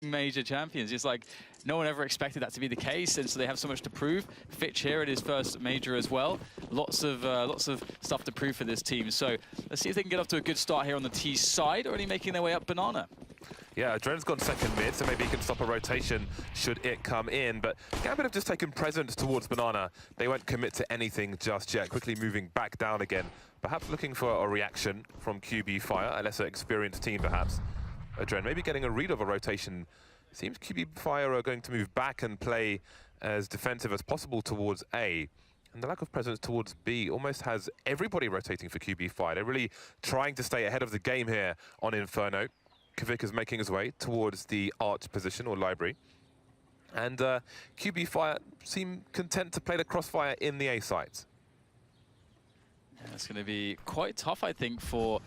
major champions. It's like no one ever expected that to be the case, and so they have so much to prove. Fitch here at his first major as well. Lots of stuff to prove for this team. So let's see if they can get off to a good start here on the T side, already making their way up Banana. Yeah, Dren's gone second mid, so maybe he can stop a rotation should it come in. But Gambit have just taken presence towards Banana. They won't commit to anything just yet, quickly moving back down again. Perhaps looking for a reaction from QB Fire, a lesser experienced team perhaps. Dren maybe getting a read of a rotation. Seems QB Fire are going to move back and play as defensive as possible towards A. And the lack of presence towards B almost has everybody rotating for QB Fire. They're really trying to stay ahead of the game here on Inferno. Kvik is making his way towards the arch position or library. And QB Fire seem content to play the crossfire in the A sites. Yeah, it's going to be quite tough, I think, for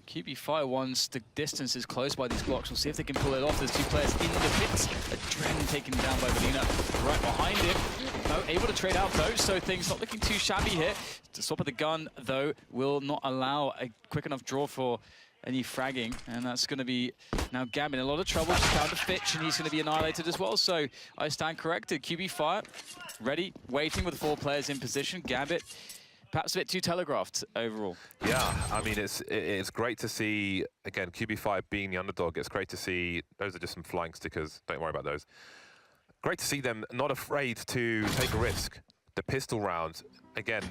QB Fire once the distance is close by these blocks. We'll see if they can pull it off. There's two players in the pits. Adren taken down by Valina right behind him. No, able to trade out though, so things not looking too shabby here. To swap of the gun, though, will not allow a quick enough draw for any fragging, and that's going to be now Gambit in a lot of trouble. Just down to Fitch, and he's going to be annihilated as well. So I stand corrected. QB Fire ready, waiting with 4 players in position. Gambit perhaps a bit too telegraphed overall. Yeah, I mean, it's great to see, again, QB Fire being the underdog. It's great to see, those are just some flying stickers, don't worry about those. Great to see them not afraid to take a risk. The pistol round, again,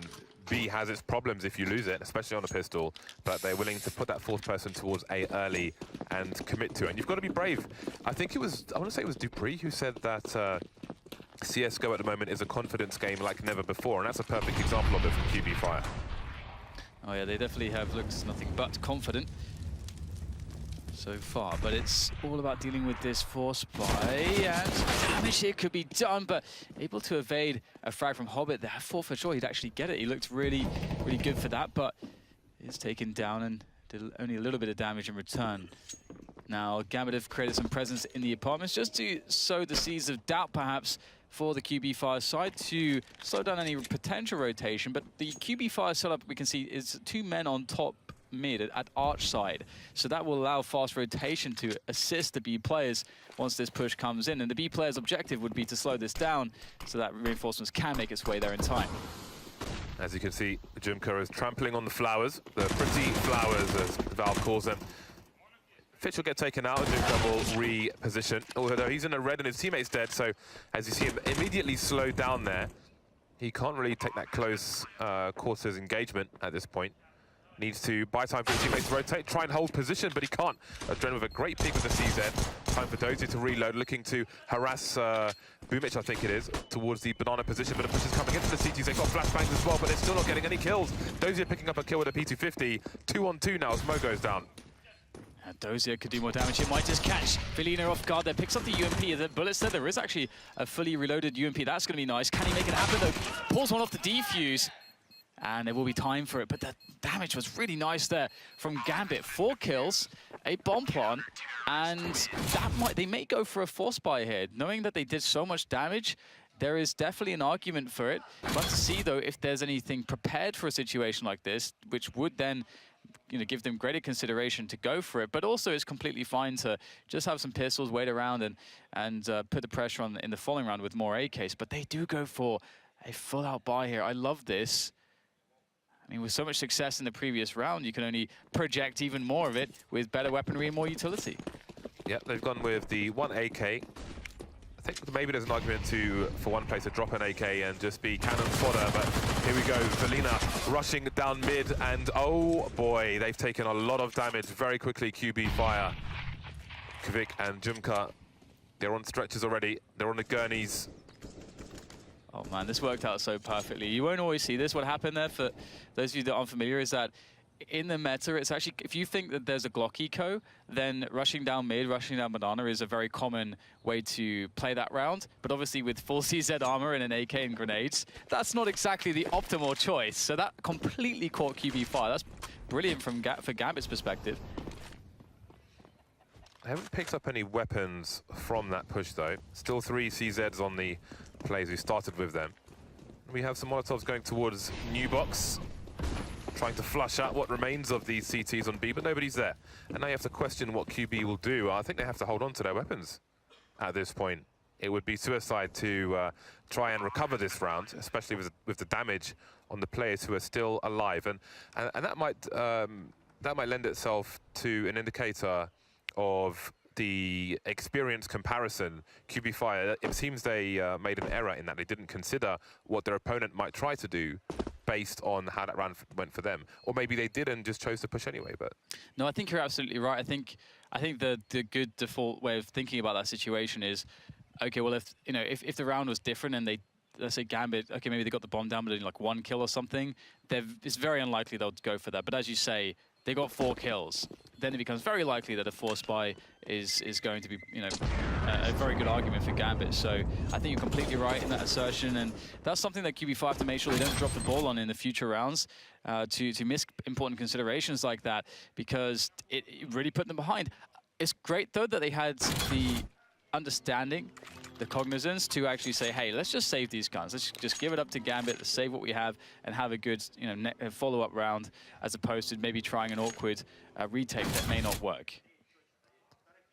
B has its problems if you lose it, especially on a pistol, but they're willing to put that 4th person towards A early and commit to it. And you've got to be brave. I think it was, I want to say it was Dupree who said that CSGO at the moment is a confidence game like never before, and that's a perfect example of it from QB Fire. Oh yeah, they definitely have looked nothing but confident so far, but it's all about dealing with this force buy, and damage here could be done, but able to evade a frag from Hobbit there. I thought for sure he'd actually get it. He looked really, really good for that, but is taken down and did only a little bit of damage in return. Now, Gambit have created some presence in the apartments just to sow the seeds of doubt, perhaps, for the QB Fire side to slow down any potential rotation, but the QB Fire setup we can see is 2 men on top mid at arch side, so that will allow fast rotation to assist the B players once this push comes in, and the B players' objective would be to slow this down so that reinforcements can make its way there in time. As you can see, Jumka is trampling on the flowers, the pretty flowers as Valve calls them. Fitch will get taken out and Jumka will reposition, although he's in a red and his teammate's dead, so as you see him immediately slowed down there, he can't really take that close quarters engagement at this point. Needs to buy time for his teammates to rotate, try and hold position, but he can't. Adren with a great peek with the CZ. Time for Dozier to reload, looking to harass Boomich, I think it is, towards the banana position, but the push is coming into the CTs. They've got flashbangs as well, but they're still not getting any kills. Dozier picking up a kill with a P250. 2-on-2 now as Mo goes down. Dozier could do more damage. It might just catch Felina off guard there. Picks up the UMP. The bullet said there is actually a fully reloaded UMP. That's going to be nice. Can he make it happen, though? Pulls one off the defuse. And there will be time for it, but the damage was really nice there from Gambit. 4 kills, a bomb plant, and they may go for a force buy here. Knowing that they did so much damage, there is definitely an argument for it. But to see, though, if there's anything prepared for a situation like this, which would then give them greater consideration to go for it, but also it's completely fine to just have some pistols, wait around, and put the pressure on in the following round with more AKs. But they do go for a full-out buy here. I love this. I mean, with so much success in the previous round, you can only project even more of it with better weaponry and more utility. Yeah, they've gone with the 1 AK. I think maybe there's an argument for one player to drop an AK and just be cannon fodder, but here we go. Valina rushing down mid, and oh boy, they've taken a lot of damage very quickly, QB Fire. Kvik and Jumka, they're on stretchers already. They're on the gurneys. Oh man, this worked out so perfectly. You won't always see this. What happened there, for those of you that aren't familiar, is that in the meta, it's actually, if you think that there's a Glock eco, then rushing down mid, rushing down banana is a very common way to play that round. But obviously with full CZ armor and an AK and grenades, that's not exactly the optimal choice. So that completely caught QB Fire. That's brilliant for Gambit's perspective. I haven't picked up any weapons from that push though. Still 3 CZs on the players who started with them. We have some Molotovs going towards New Box. trying to flush out what remains of these CTs on B, but nobody's there. And now you have to question what QB will do. I think they have to hold on to their weapons at this point. It would be suicide to try and recover this round, especially with the damage on the players who are still alive. And that might lend itself to an indicator of the experience comparison. QB Fire, it seems they made an error in that they didn't consider what their opponent might try to do based on how that round went for them. Or maybe they did and just chose to push anyway. But no, I think you're absolutely right. I think the good default way of thinking about that situation is, okay, well, if the round was different and let's say Gambit, okay, maybe they got the bomb down, but they did like 1 kill or something, it's very unlikely they'll go for that. But as you say, they got 4 kills. Then it becomes very likely that a force buy is going to be, a very good argument for Gambit. So I think you're completely right in that assertion, and that's something that QB5 have to make sure they don't drop the ball on in the future rounds, to miss important considerations like that, because it really put them behind. It's great though that they had the understanding, the cognizance to actually say, hey, let's just save these guns. Let's just give it up to Gambit, let's save what we have and have a good follow-up round, as opposed to maybe trying an awkward retake that may not work.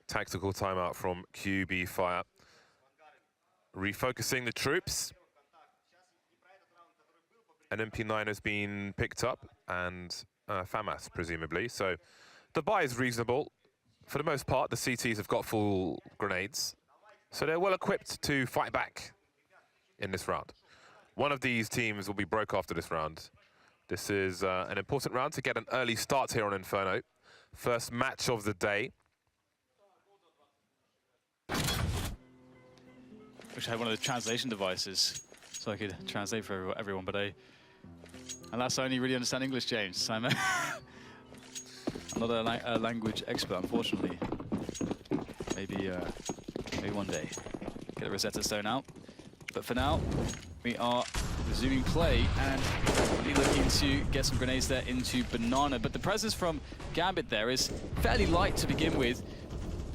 Tactical timeout from QB Fire. Refocusing the troops. An MP9 has been picked up, and FAMAS, presumably. So the buy is reasonable. For the most part, the CTs have got full grenades, so they're well equipped to fight back in this round. One of these teams will be broke after this round. This is an important round to get an early start here on Inferno. First match of the day. Wish I had one of the translation devices so I could translate for everyone, but alas, I only really understand English, James. So I'm not a language expert, unfortunately. Maybe one day. Get the Rosetta Stone out. But for now, we are resuming play and really looking to get some grenades there into Banana. But the presence from Gambit there is fairly light to begin with.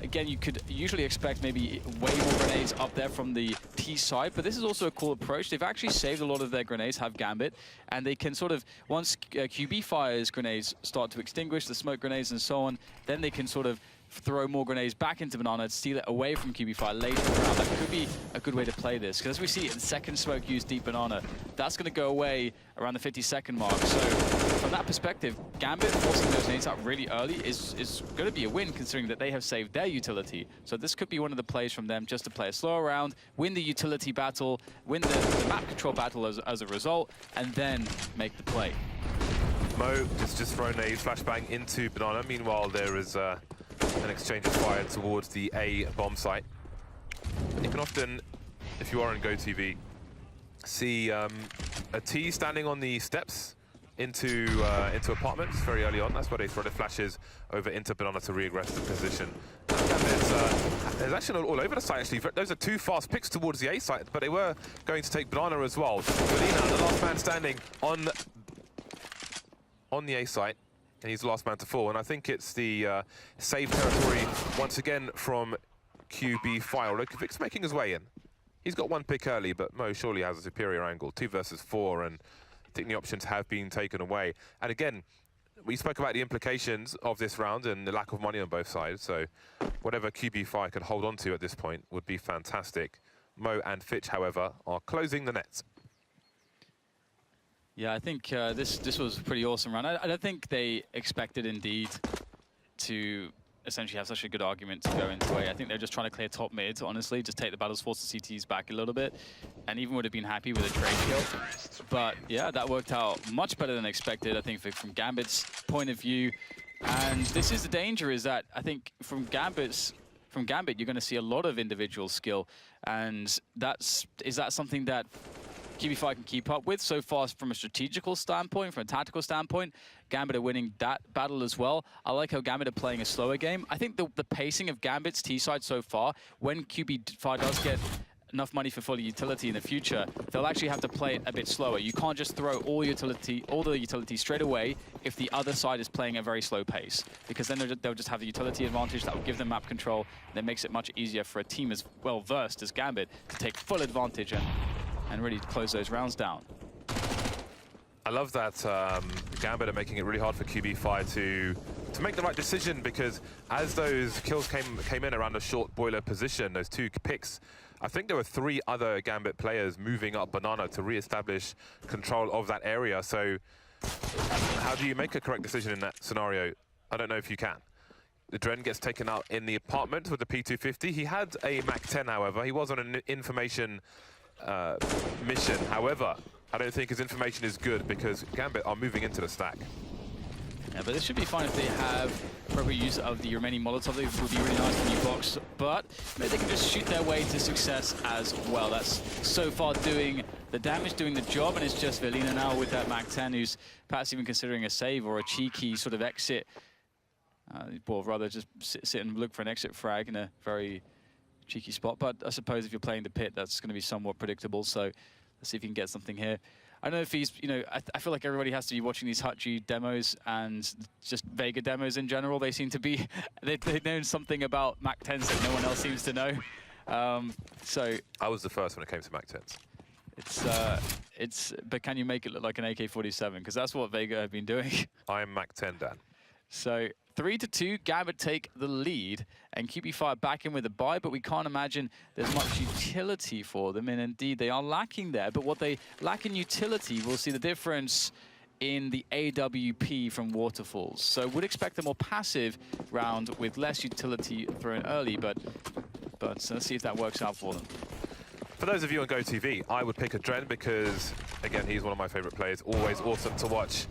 Again, you could usually expect maybe way more grenades up there from the T side, but this is also a cool approach. They've actually saved a lot of their grenades, have Gambit, and they can sort of, once QB Fire's grenades start to extinguish, the smoke grenades and so on, then they can sort of throw more grenades back into Banana to steal it away from QB Fire later in the round. That could be a good way to play this, because as we see, the second smoke used deep Banana, that's going to go away around the 50-second mark. So from that perspective, Gambit forcing those nades out really early is going to be a win, considering that they have saved their utility. So this could be one of the plays from them, just to play a slower round, win the utility battle, win the map control battle as a result, and then make the play. Mo has just thrown a flashbang into Banana. Meanwhile, there is an exchange of fire towards the A bomb site. You can often, if you are on GoTV, see a T standing on the steps into apartments very early on. That's where they throw the flashes over into Banana to re-aggress the position. And there's actually all over the site, actually. Those are 2 fast picks towards the A site, but they were going to take Banana as well. Felina, the last man standing on the A site, and he's the last man to fall. And I think it's the save territory once again from QB Fire. Vic's making his way in. He's got 1 pick early, but Mo surely has a superior angle. 2 versus 4, and I think the options have been taken away. And again, we spoke about the implications of this round and the lack of money on both sides. So whatever QB Fire could hold on to at this point would be fantastic. Mo and Fitch, however, are closing the nets. Yeah, I think this was a pretty awesome round. I don't think they expected, indeed, to essentially have such a good argument to go into A. I think they're just trying to clear top mid, honestly, just take the battles, force the CTs back a little bit, and even would have been happy with a trade kill. But yeah, that worked out much better than expected, I think, from Gambit's point of view. And this is the danger, is that I think from Gambit, you're going to see a lot of individual skill, and is that something that QB5 can keep up with? So far, from a strategical standpoint, from a tactical standpoint, Gambit are winning that battle as well. I like how Gambit are playing a slower game. I think the pacing of Gambit's T-side so far, when QB5 does get enough money for full utility in the future, they'll actually have to play it a bit slower. You can't just throw all the utility straight away if the other side is playing a very slow pace, because then they'll just have the utility advantage that will give them map control. That makes it much easier for a team as well versed as Gambit to take full advantage and really close those rounds down. I love that Gambit are making it really hard for QB5 to make the right decision, because as those kills came in around the short boiler position, those 2 picks, I think there were 3 other Gambit players moving up Banana to re-establish control of that area. So how do you make a correct decision in that scenario? I don't know if you can. The Dren gets taken out in the apartment with the P250. He had a MAC-10, however. He was on an information mission. However, I don't think his information is good because Gambit are moving into the stack. Yeah, but this should be fine if they have appropriate use of the remaining Molotov. It would be really nice for new box, but maybe they can just shoot their way to success as well. That's so far doing the damage, doing the job, and it's just Velina now with that MAC-10, who's perhaps even considering a save or a cheeky sort of exit. Or rather just sit and look for an exit frag in a very cheeky spot. But I suppose if you're playing the pit, that's going to be somewhat predictable. So let's see if he can get something here. I don't know if he's, you know, I feel like everybody has to be watching these Hutchie demos and just Vega demos in general. They seem to be, they've known something about MAC-10s that no one else seems to know. So I was the first when it came to MAC-10s. But can you make it look like an AK-47? Because that's what Vega have been doing. I'm MAC-10, Dan. So 3-2, Gambit take the lead, and QB5 back in with a buy, but we can't imagine there's much utility for them, and indeed they are lacking there. But what they lack in utility, we'll see the difference in the AWP from Waterfalls. So would expect a more passive round with less utility thrown early, but let's see if that works out for them. For those of you on GoTV, I would pick a Dren because, again, he's one of my favorite players, always awesome to watch.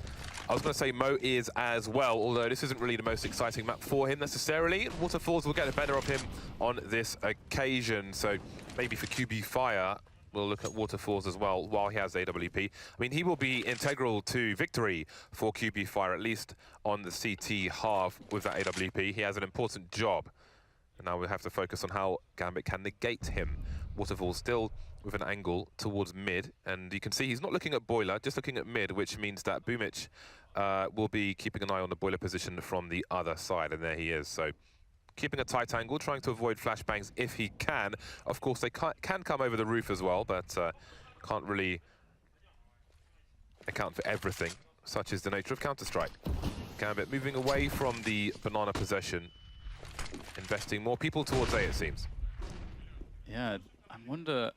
I was going to say Mo is as well, although this isn't really the most exciting map for him necessarily. Waterfalls will get the better of him on this occasion. So maybe for QB Fire, we'll look at Waterfalls as well while he has AWP. I mean, he will be integral to victory for QB Fire, at least on the CT half with that AWP. He has an important job. And now we have to focus on how Gambit can negate him. Waterfalls still with an angle towards mid, and you can see he's not looking at boiler, just looking at mid, which means that Boomich will be keeping an eye on the boiler position from the other side, and there he is. So keeping a tight angle, trying to avoid flashbangs if he can. Of course, they can come over the roof as well, but can't really account for everything. Such is the nature of Counter-Strike. Gambit moving away from the banana possession, investing more people towards A, it seems. Yeah, I wonder.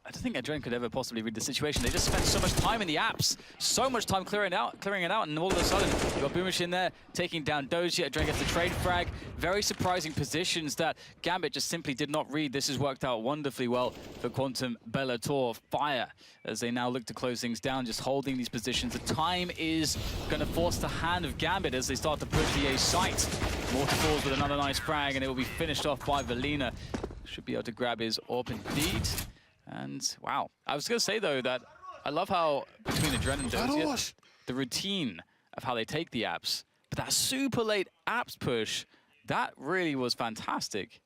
I don't think Adren could ever possibly read the situation. They just spent so much time in the apps, so much time clearing it out, and all of a sudden, you've got Boomish in there, taking down Doji. Adren gets the trade frag. Very surprising positions that Gambit just simply did not read. This has worked out wonderfully well for Quantum Bellator. Fire, as they now look to close things down, just holding these positions. The time is going to force the hand of Gambit as they start to push the A site. Waterfalls with another nice frag, and it will be finished off by Velina. Should be able to grab his AWP indeed. And wow, I was going to say though that I love how between Adren and Dozier, the routine of how they take the apps, but that super late apps push, that really was fantastic.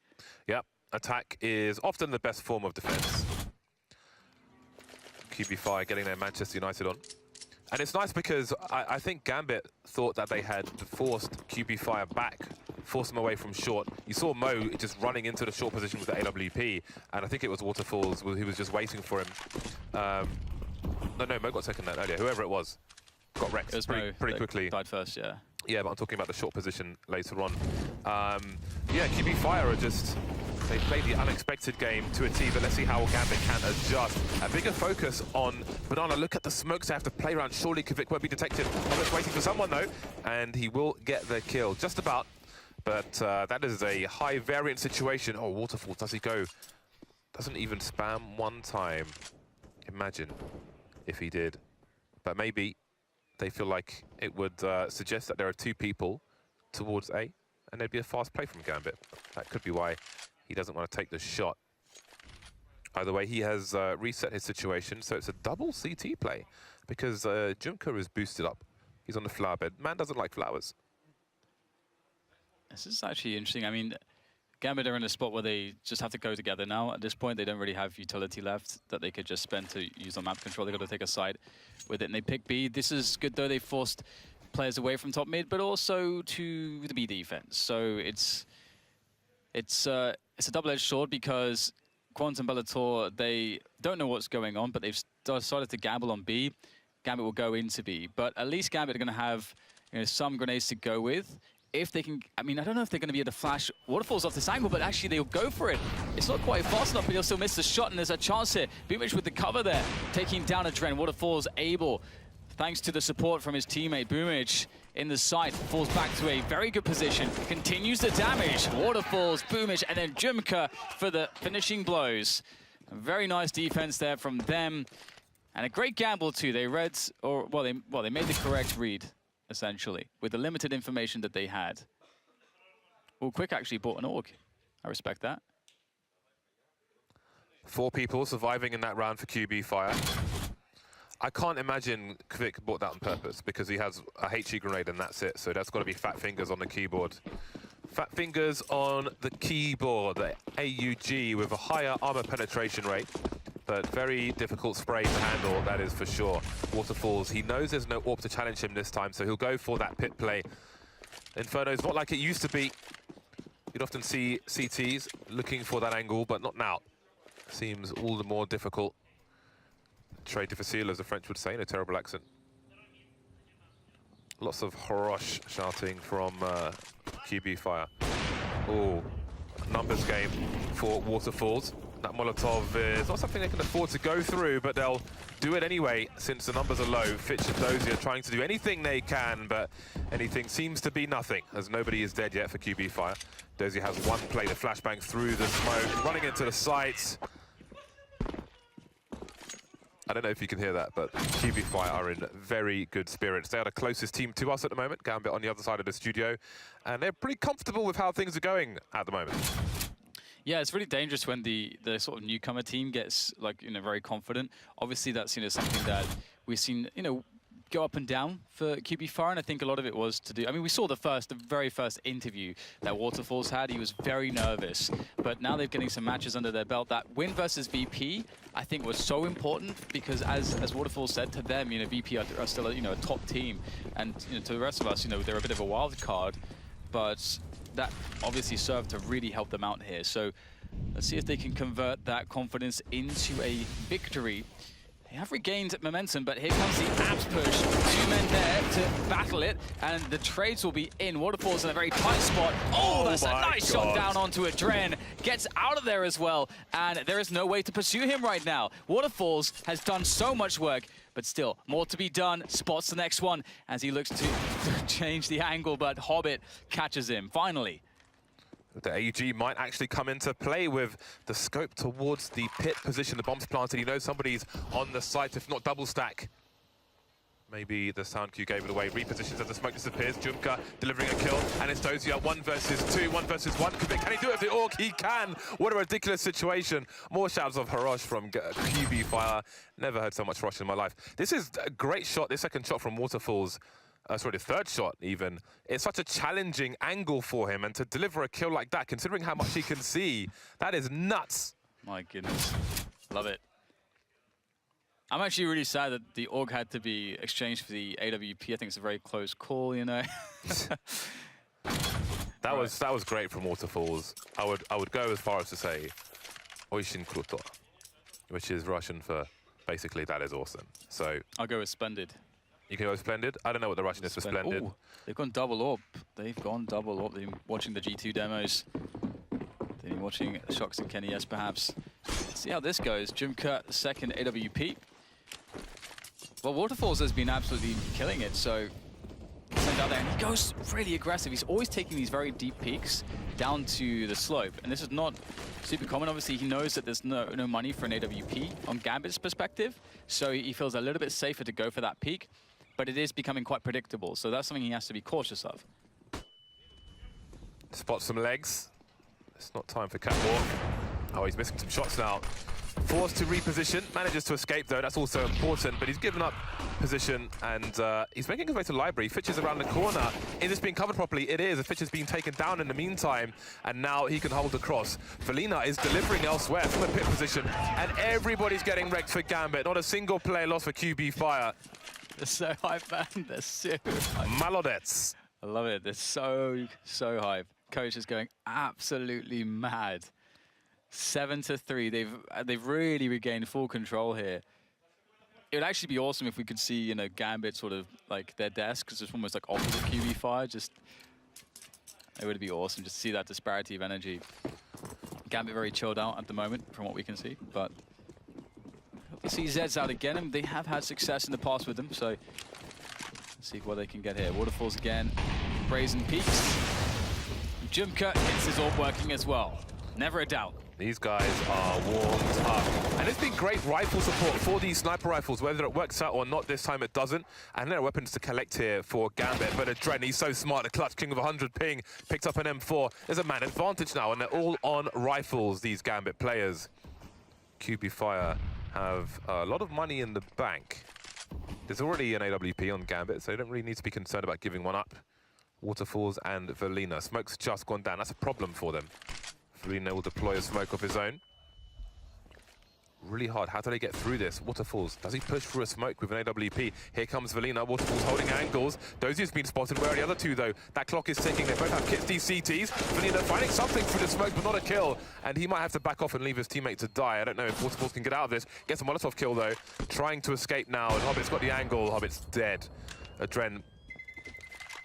Yep, attack is often the best form of defense. QB5 getting their Manchester United on. And it's nice because I think Gambit thought that they had forced QB Fire back, forced him away from short. You saw Mo just running into the short position with the AWP, and I think it was Waterfalls who was just waiting for him. No, Mo got second net earlier. Whoever it was got wrecked pretty quickly. Died first, yeah. Yeah, but I'm talking about the short position later on. Yeah, QB Fire are just... They played the unexpected game to a T, but let's see how Gambit can adjust. A bigger focus on Banana. Look at the smokes they have to play around. Surely Kvik won't be detected. Almost waiting for someone, though. And he will get the kill. Just about. But that is a high variant situation. Oh, Waterfall, does he go? Doesn't even spam one time. Imagine if he did. But maybe they feel like it would suggest that there are 2 people towards A, and there'd be a fast play from Gambit. That could be why he doesn't want to take the shot. Either way, he has reset his situation, so it's a double CT play because Junker is boosted up. He's on the flower bed. Man doesn't like flowers. This is actually interesting. I mean, Gambit are in a spot where they just have to go together now. At this point, they don't really have utility left that they could just spend to use on map control. They've got to take a side with it, and they pick B. This is good, though. They forced players away from top mid, but also to the B defense. So it's a double-edged sword because Quantum Bellator, they don't know what's going on, but they've started to gamble on B. Gambit will go into B. But at least Gambit are going to have some grenades to go with. If they can, I mean, I don't know if they're going to be able to flash Waterfalls off this angle, but actually they'll go for it. It's not quite fast enough, but he'll still miss the shot, and there's a chance here. Boomich with the cover there, taking down a Dren. Waterfalls able, thanks to the support from his teammate, Boomich in the site, falls back to a very good position, continues the damage. Waterfalls, Boomich, and then Jumka for the finishing blows. A very nice defense there from them, and a great gamble too. They read, or well, they made the correct read, essentially, with the limited information that they had. Well, Quick actually bought an AUG. I respect that. 4 people surviving in that round for QB Fire. I can't imagine Quick bought that on purpose because he has a HE grenade and that's it. So that's got to be fat fingers on the keyboard. Fat fingers on the keyboard, the AUG with a higher armor penetration rate, but very difficult spray to handle, that is for sure. Waterfalls, he knows there's no AWP to challenge him this time, so he'll go for that pit play. Inferno's not like it used to be. You'd often see CTs looking for that angle, but not now. Seems all the more difficult. Très difficile, as the French would say, in a terrible accent. Lots of Horosh shouting from QB Fire. Oh, numbers game for Waterfalls. That Molotov is not something they can afford to go through, but they'll do it anyway since the numbers are low. Fitch and Dozier trying to do anything they can, but anything seems to be nothing, as nobody is dead yet for QB Fire. Dozier has one play, the flashbang through the smoke, running into the sights. I don't know if you can hear that, but QB Fire are in very good spirits. They are the closest team to us at the moment, Gambit on the other side of the studio, and they're pretty comfortable with how things are going at the moment. Yeah, it's really dangerous when the sort of newcomer team gets very confident. Obviously, that's something that we've seen go up and down for QB Fire, and I think a lot of it was to do. I mean, we saw the very first interview that Waterfalls had. He was very nervous, but now they're getting some matches under their belt. That win versus VP, I think, was so important because, as Waterfalls said to them, VP are still a top team, and to the rest of us, they're a bit of a wild card, but that obviously served to really help them out here. So let's see if they can convert that confidence into a victory. They have regained momentum, but here comes the abs push. 2 men there to battle it, and the trades will be in. Waterfalls in a very tight spot. Oh, that's a nice shot down onto a Dren. Gets out of there as well, and there is no way to pursue him right now. Waterfalls has done so much work, but still, more to be done. Spots the next one as he looks to change the angle, but Hobbit catches him, finally. The AUG might actually come into play with the scope towards the pit position. The bomb's planted. He knows somebody's on the site, if not double stack. Maybe the sound cue gave it away. Repositions as the smoke disappears. Jumka delivering a kill. And it's Dozier 1 versus 2, 1 versus 1. Can he do it with the AUG? He can. What a ridiculous situation. More shouts of Horosh from QB Fire. Never heard so much Horosh in my life. This is a great shot. This second shot from Waterfalls. Sorry, the third shot even. It's such a challenging angle for him, and to deliver a kill like that, considering how much he can see, that is nuts. My goodness, love it. I'm actually really sad that the AUG had to be exchanged for the AWP. I think it's a very close call, That was great from Waterfalls. I would go as far as to say Oishin Kruto, which is Russian for basically that is awesome. So I'll go with Splendid. You can go Splendid. I don't know what the Russian is for Splendid. Ooh, they've gone double AWP. They've gone double AWP. They've been watching the G2 demos. They've been watching Shox and Kenny S, perhaps. Let's see how this goes. Jumka, the second AWP. Well, Waterfalls has been absolutely killing it, so sent out there, and he goes really aggressive. He's always taking these very deep peaks down to the slope, and this is not super common. Obviously, he knows that there's no money for an AWP on Gambit's perspective, so he feels a little bit safer to go for that peak. But it is becoming quite predictable, so that's something he has to be cautious of. Spot some legs. It's not time for catwalk. Oh, he's missing some shots now. Forced to reposition, manages to escape though, that's also important, but he's given up position and he's making his way to library. Fitch is around the corner. Is this being covered properly? It is. Fitch has been taken down in the meantime, and now he can hold across. Felina is delivering elsewhere from a pit position, and everybody's getting wrecked for Gambit. Not a single player lost for QB Fire. They're so hype, man. They're so hype. Malodets. I love it. They're so hype. Coach is going absolutely mad. 7-3. They've really regained full control here. It would actually be awesome if we could see, you know, Gambit sort of like their desk, because it's almost like opposite QB Fire. Just, it would be awesome just to see that disparity of energy. Gambit very chilled out at the moment, from what we can see, but we see Zeds out again, and they have had success in the past with them, so let's see what they can get here. Waterfalls again, Brazen Peaks. Jumka gets his orb working as well. Never a doubt. These guys are warmed up. And it's been great rifle support for these sniper rifles, whether it works out or not. This time it doesn't. And there are weapons to collect here for Gambit. But Adren, he's so smart. The clutch king with 100 ping picked up an M4. There's a man advantage now, and they're all on rifles, these Gambit players. QB Fire have a lot of money in the bank. There's already an AWP on Gambit, so they don't really need to be concerned about giving one up. Waterfalls and Velina. Smoke's just gone down. That's a problem for them. Velina will deploy a smoke of his own. Really hard. How do they get through this? Waterfalls. Does he push through a smoke with an AWP? Here comes Velina. Waterfalls holding angles. Dozier's been spotted. Where are the other two, though? That clock is ticking. They both have kits, these CTs. Velina finding something through the smoke, but not a kill. And he might have to back off and leave his teammate to die. I don't know if Waterfalls can get out of this. Gets a Molotov kill, though. Trying to escape now. And Hobbit's got the angle. Hobbit's dead. Adren,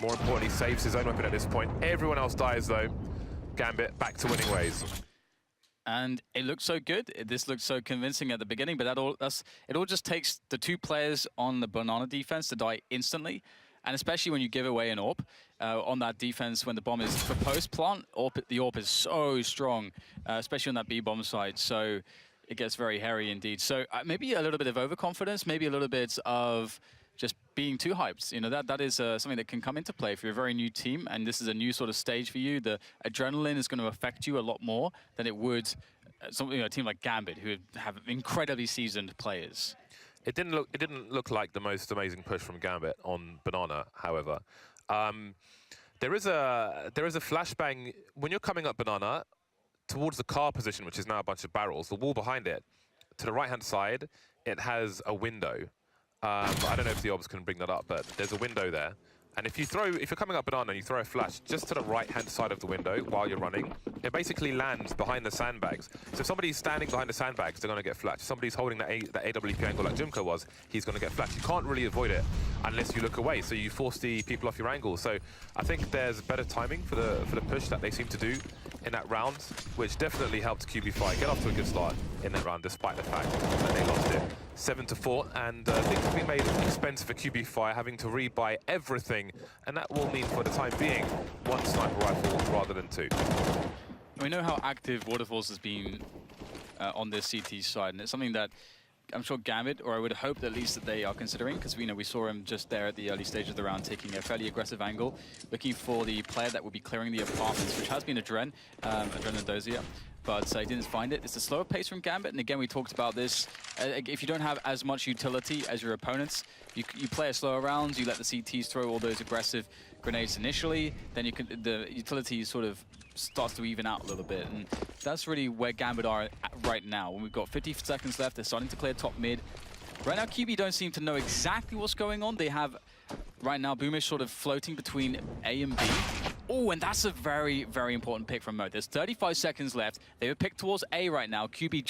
more importantly, saves his own weapon at this point. Everyone else dies, though. Gambit back to winning ways. And it looked so good. This looked so convincing at the beginning, but it all just takes the two players on the banana defense to die instantly. And especially when you give away an AWP on that defense when the bomb is for post-plant, the AWP is so strong, especially on that B-bomb side. So it gets very hairy indeed. So maybe a little bit of overconfidence, maybe a little bit of just being too hyped. You know, that is something that can come into play if you're a very new team and this is a new sort of stage for you. The adrenaline is going to affect you a lot more than it would a team like Gambit, who have incredibly seasoned players. It didn't look like the most amazing push from Gambit on Banana, however. There is a flashbang when you're coming up Banana towards the car position, which is now a bunch of barrels. The wall behind it, to the right-hand side, it has a window. I don't know if the obs can bring that up, but there's a window there. And if you're coming up Banana and you throw a flash just to the right-hand side of the window while you're running, it basically lands behind the sandbags. So if somebody's standing behind the sandbags, they're going to get flashed. If somebody's holding that AWP angle like Jumka was, he's going to get flashed. You can't really avoid it unless you look away, so you force the people off your angle. So I think there's better timing for the push that they seem to do in that round, which definitely helped QB5 get off to a good start in that round, despite the fact that they lost it 7-4. And things have been made expensive for QB5, having to rebuy everything, and that will mean for the time being one sniper rifle rather than two. We know how active Waterfalls has been on this CT side, and it's something that I'm sure Gambit, or I would hope at least that they are considering, because we saw him just there at the early stage of the round taking a fairly aggressive angle, looking for the player that would be clearing the apartments, which has been Adren and Dozier, but he didn't find it. It's a slower pace from Gambit, and again we talked about this. If you don't have as much utility as your opponents, you play a slower round, you let the CTs throw all those aggressive grenades initially, then the utility sort of starts to even out a little bit, and that's really where Gambit are at right now. When we've got 50 seconds left, they're starting to clear top mid. Right now, QB don't seem to know exactly what's going on. They have, right now, Boomish sort of floating between A and B. Oh, and that's a very, very important pick from Mo. There's 35 seconds left. They were picked towards A right now. QB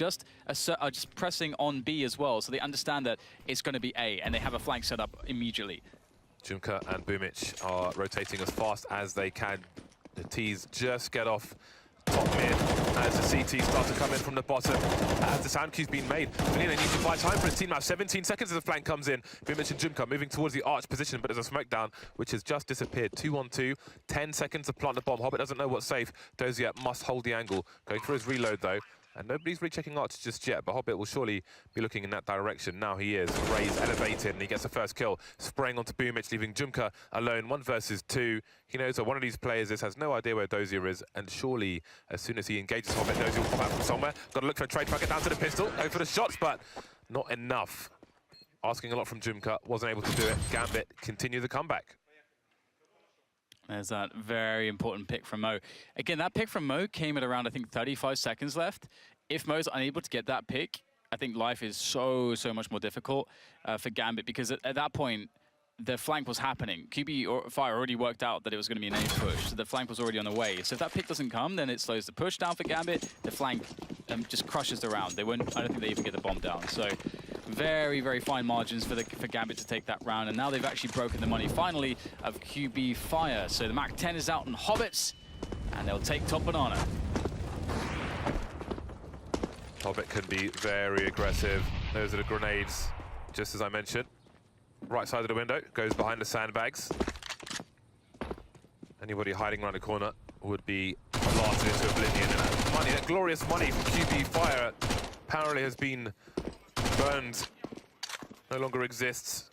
are just pressing on B as well, so they understand that it's going to be A, and they have a flank set up immediately. Jumka and Boomish are rotating as fast as they can. The T's just get off top mid as the CT start to come in from the bottom. As the sound cue's been made, Velina needs to buy time for his team now. 17 seconds as the flank comes in. Boomish and Jumka moving towards the arch position, but there's a smoke down, which has just disappeared. 2-on-2, 10 seconds to plant the bomb. Hobbit doesn't know what's safe. Dozier must hold the angle. Going for his reload, though. And nobody's rechecking arch just yet, but Hobbit will surely be looking in that direction. Now he is. Ray's elevated, and he gets the first kill. Spraying onto Boomish, leaving Jumka alone. 1 versus 2. He knows that one of these players has no idea where Dozier is, and surely, as soon as he engages Hobbit, Dozier will pop out from somewhere. Got to look for a trade, try to get down to the pistol, go for the shots, but not enough. Asking a lot from Jumka, wasn't able to do it. Gambit continue the comeback. There's that very important pick from Mo. Again, that pick from Mo came at around, I think, 35 seconds left. If Mo's unable to get that pick, I think life is so much more difficult for Gambit, because at that point, the flank was happening. QB Fire already worked out that it was going to be an A push, so the flank was already on the way. So if that pick doesn't come, then it slows the push down for Gambit. The flank just crushes the round. I don't think they even get the bomb down. So Very, very fine margins for Gambit to take that round, and now they've actually broken the money, finally, of QB Fire. So the MAC-10 is out on Hobbits, and they'll take top Banana. Hobbit can be very aggressive. Those are the grenades, just as I mentioned. Right side of the window, goes behind the sandbags. Anybody hiding around the corner would be blasted into oblivion. And that money, that glorious money from QB Fire apparently has been burned, no longer exists.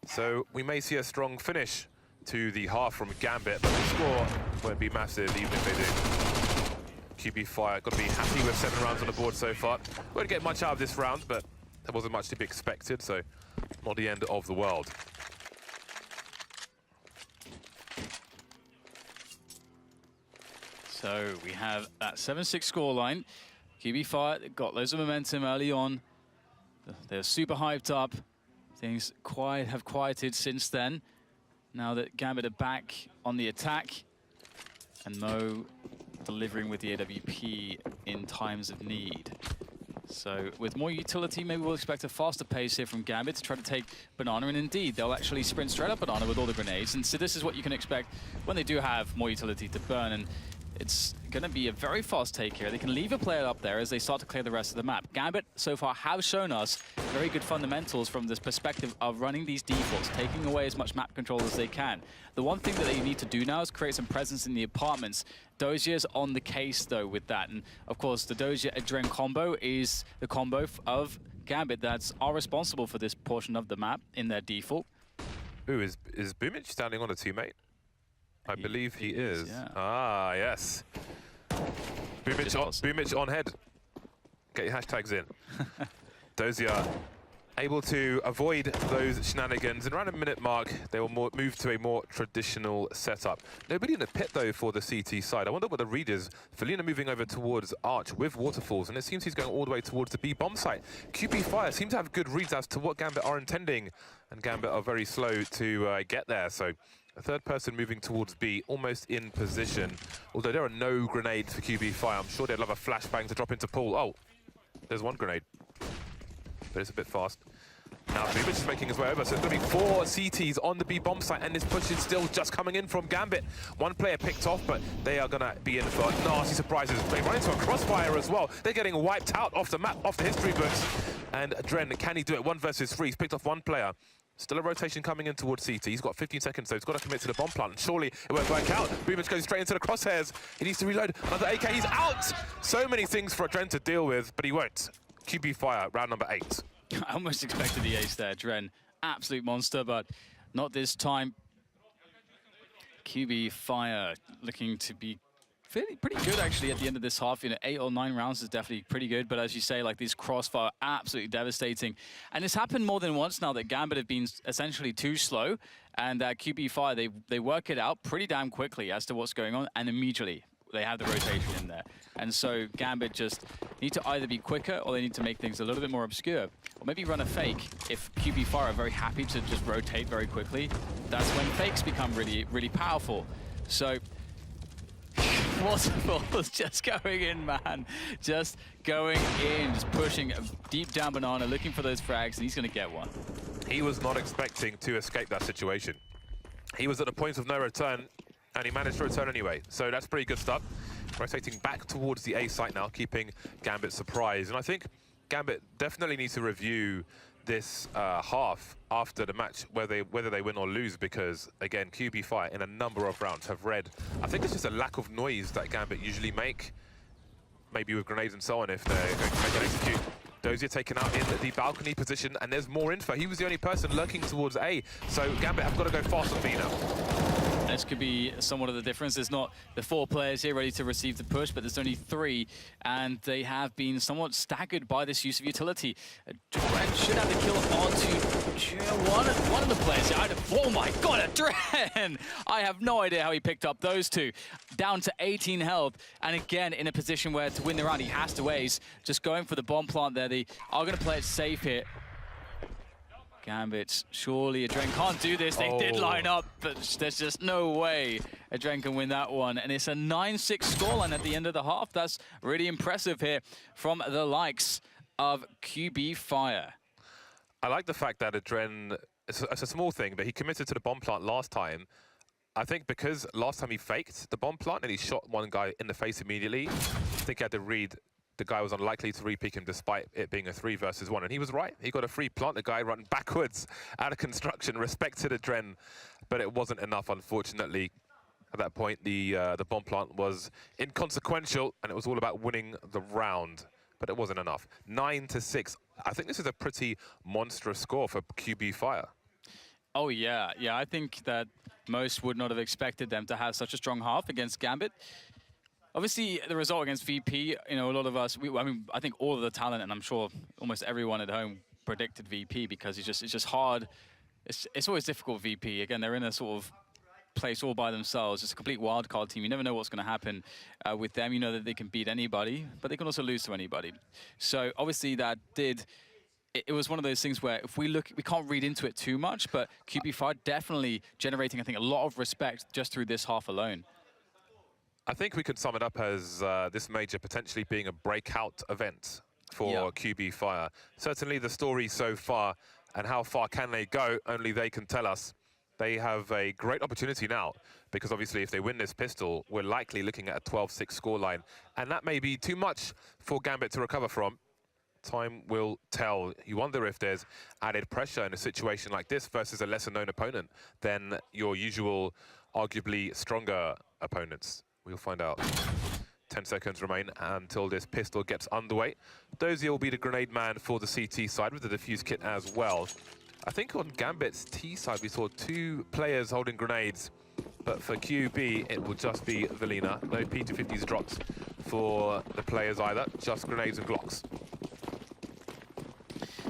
So we may see a strong finish to the half from Gambit, but the score won't be massive even if they do. QB Fire got to be happy with 7 rounds on the board so far. Won't get much out of this round, but there wasn't much to be expected, so not the end of the world. So we have that 7-6 scoreline. QB Fire got loads of momentum early on. They're super hyped up. Things have quieted since then. Now that Gambit are back on the attack, and Mo delivering with the AWP in times of need. So with more utility, maybe we'll expect a faster pace here from Gambit to try to take Banana, and indeed, they'll actually sprint straight up Banana with all the grenades. And so this is what you can expect when they do have more utility to burn, and it's going to be a very fast take here. They can leave a player up there as they start to clear the rest of the map. Gambit, so far, have shown us very good fundamentals from this perspective of running these defaults, taking away as much map control as they can. The one thing that they need to do now is create some presence in the apartments. Dozier's on the case, though, with that. And, of course, the Dozier-Adren combo is the combo of Gambit that's are responsible for this portion of the map in their default. Ooh, is Boomich standing on a teammate? I believe he is. Yeah. Ah, yes. Boomich on head. Get your hashtags in. Dozier able to avoid those shenanigans. And around the minute mark, they will move to a more traditional setup. Nobody in the pit, though, for the CT side. I wonder what the read is. Felina moving over towards Arch with Waterfalls, and it seems he's going all the way towards the B bomb site. QB Fire seem to have good reads as to what Gambit are intending, and Gambit are very slow to get there. So a third person moving towards B, almost in position. Although there are no grenades for QB Fire. I'm sure they'd love a flashbang to drop into pool. Oh, there's one grenade, but it's a bit fast. Now Boomich is making his way over, so it's going to be 4 CTs on the B bomb site, and this push is still just coming in from Gambit. One player picked off, but they are going to be in for nasty surprises. They run into a crossfire as well. They're getting wiped out off the map, off the history books. And Dren, can he do it? 1 versus 3. He's picked off 1 player. Still a rotation coming in towards CT. He's got 15 seconds, so he's got to commit to the bomb plant. And surely it won't work out. Boomich goes straight into the crosshairs. He needs to reload. Another AK, he's out! So many things for Dren to deal with, but he won't. QB Fire, round number 8. I almost expected the ace there, Dren. Absolute monster, but not this time. QB Fire looking to be pretty good, actually, at the end of this half. You know, 8 or 9 rounds is definitely pretty good, but as you say, like, these crossfire are absolutely devastating. And it's happened more than once now that Gambit have been essentially too slow, and QB Fire, they work it out pretty damn quickly as to what's going on, and immediately they have the rotation in there. And so Gambit just need to either be quicker or they need to make things a little bit more obscure. Or maybe run a fake if QB Fire are very happy to just rotate very quickly. That's when fakes become really, really powerful. So Waterfalls just going in, man. Just going in, just pushing deep down Banana, looking for those frags, and he's going to get one. He was not expecting to escape that situation. He was at the point of no return, and he managed to return anyway. So that's pretty good stuff. Rotating back towards the A site now, keeping Gambit surprised. And I think Gambit definitely needs to review this half after the match, whether they win or lose, because, again, QB Fire in a number of rounds have read. I think it's just a lack of noise that Gambit usually make, maybe with grenades and so on, if they're going to make an execute. Dozier taken out in the balcony position, and there's more info. He was the only person lurking towards A, so Gambit have got to go fast on B now. This could be somewhat of the difference. There's not the 4 players here ready to receive the push, but there's only 3, and they have been somewhat staggered by this use of utility. Dren should have the kill onto one of the players. Oh my god, Dren! I have no idea how he picked up those 2. Down to 18 health, and again, in a position where to win the round, he has to ace. Just going for the bomb plant there. They are going to play it safe here. Gambit, surely Adren can't do this. They did line up, but there's just no way Adren can win that one. And it's a 9-6 scoreline at the end of the half. That's really impressive here from the likes of QB Fire. I like the fact that Adren, it's a small thing, but he committed to the bomb plant last time. I think because last time he faked the bomb plant and he shot one guy in the face immediately, I think he had to read the guy was unlikely to re-peek him despite it being a 3 versus 1. And he was right. He got a free plant. The guy ran backwards out of construction, respected Adren, but it wasn't enough, unfortunately. At that point, the bomb plant was inconsequential, and it was all about winning the round. But it wasn't enough. 9-6. I think this is a pretty monstrous score for QB Fire. Oh, yeah. Yeah, I think that most would not have expected them to have such a strong half against Gambit. Obviously, the result against VP, you know, a lot of us, I mean, I think all of the talent, and I'm sure almost everyone at home predicted VP because it's just hard. It's always difficult, VP. Again, they're in a sort of place all by themselves. It's a complete wildcard team. You never know what's going to happen with them. You know that they can beat anybody, but they can also lose to anybody. So obviously that did... It was one of those things where if we look, we can't read into it too much, but QB5 definitely generating, I think, a lot of respect just through this half alone. I think we could sum it up as this major potentially being a breakout event for QB Fire. Certainly the story so far, and how far can they go, only they can tell us. They have a great opportunity now, because obviously if they win this pistol, we're likely looking at a 12-6 scoreline, and that may be too much for Gambit to recover from. Time will tell. You wonder if there's added pressure in a situation like this versus a lesser-known opponent than your usual, arguably stronger opponents. We'll find out. 10 seconds remain until this pistol gets underway. Dozier will be the grenade man for the CT side with the defuse kit as well. I think on Gambit's T side we saw 2 players holding grenades, but for QB it will just be Velina. No P250s dropped for the players either, just grenades and Glocks.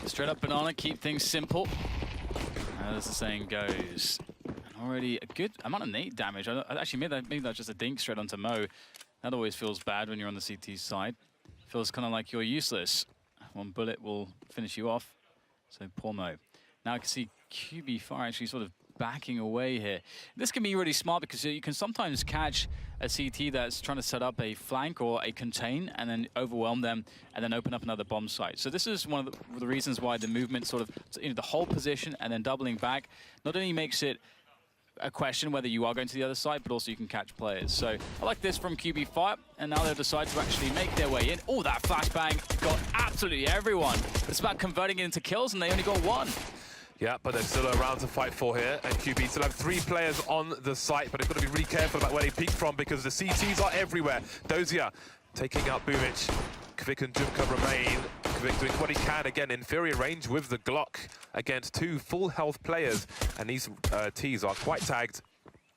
Straight up banana, keep things simple. As the saying goes. Already a good amount of nade damage. I actually made that just a dink straight onto Mo. That always feels bad when you're on the CT side. Feels kind of like you're useless. One bullet will finish you off. So poor Mo. Now I can see QB Fire actually sort of backing away here. This can be really smart because you can sometimes catch a CT that's trying to set up a flank or a contain and then overwhelm them and then open up another bomb site. So this is one of the reasons why the movement sort of, you know, the whole position and then doubling back not only makes it a question whether you are going to the other side, but also you can catch players. So I like this from QB Fire, and now they'll decide to actually make their way in. Oh, that flashbang got absolutely everyone. It's about converting it into kills, and they only got 1. Yeah, but there's still a round to fight for here, and QB still have 3 players on the site, but they've got to be really careful about where they peek from because the CTs are everywhere. Dozier taking out Boomic. Kvik and Jumka remain. Kvik doing what he can, again, inferior range with the Glock against 2 full health players, and these Ts are quite tagged.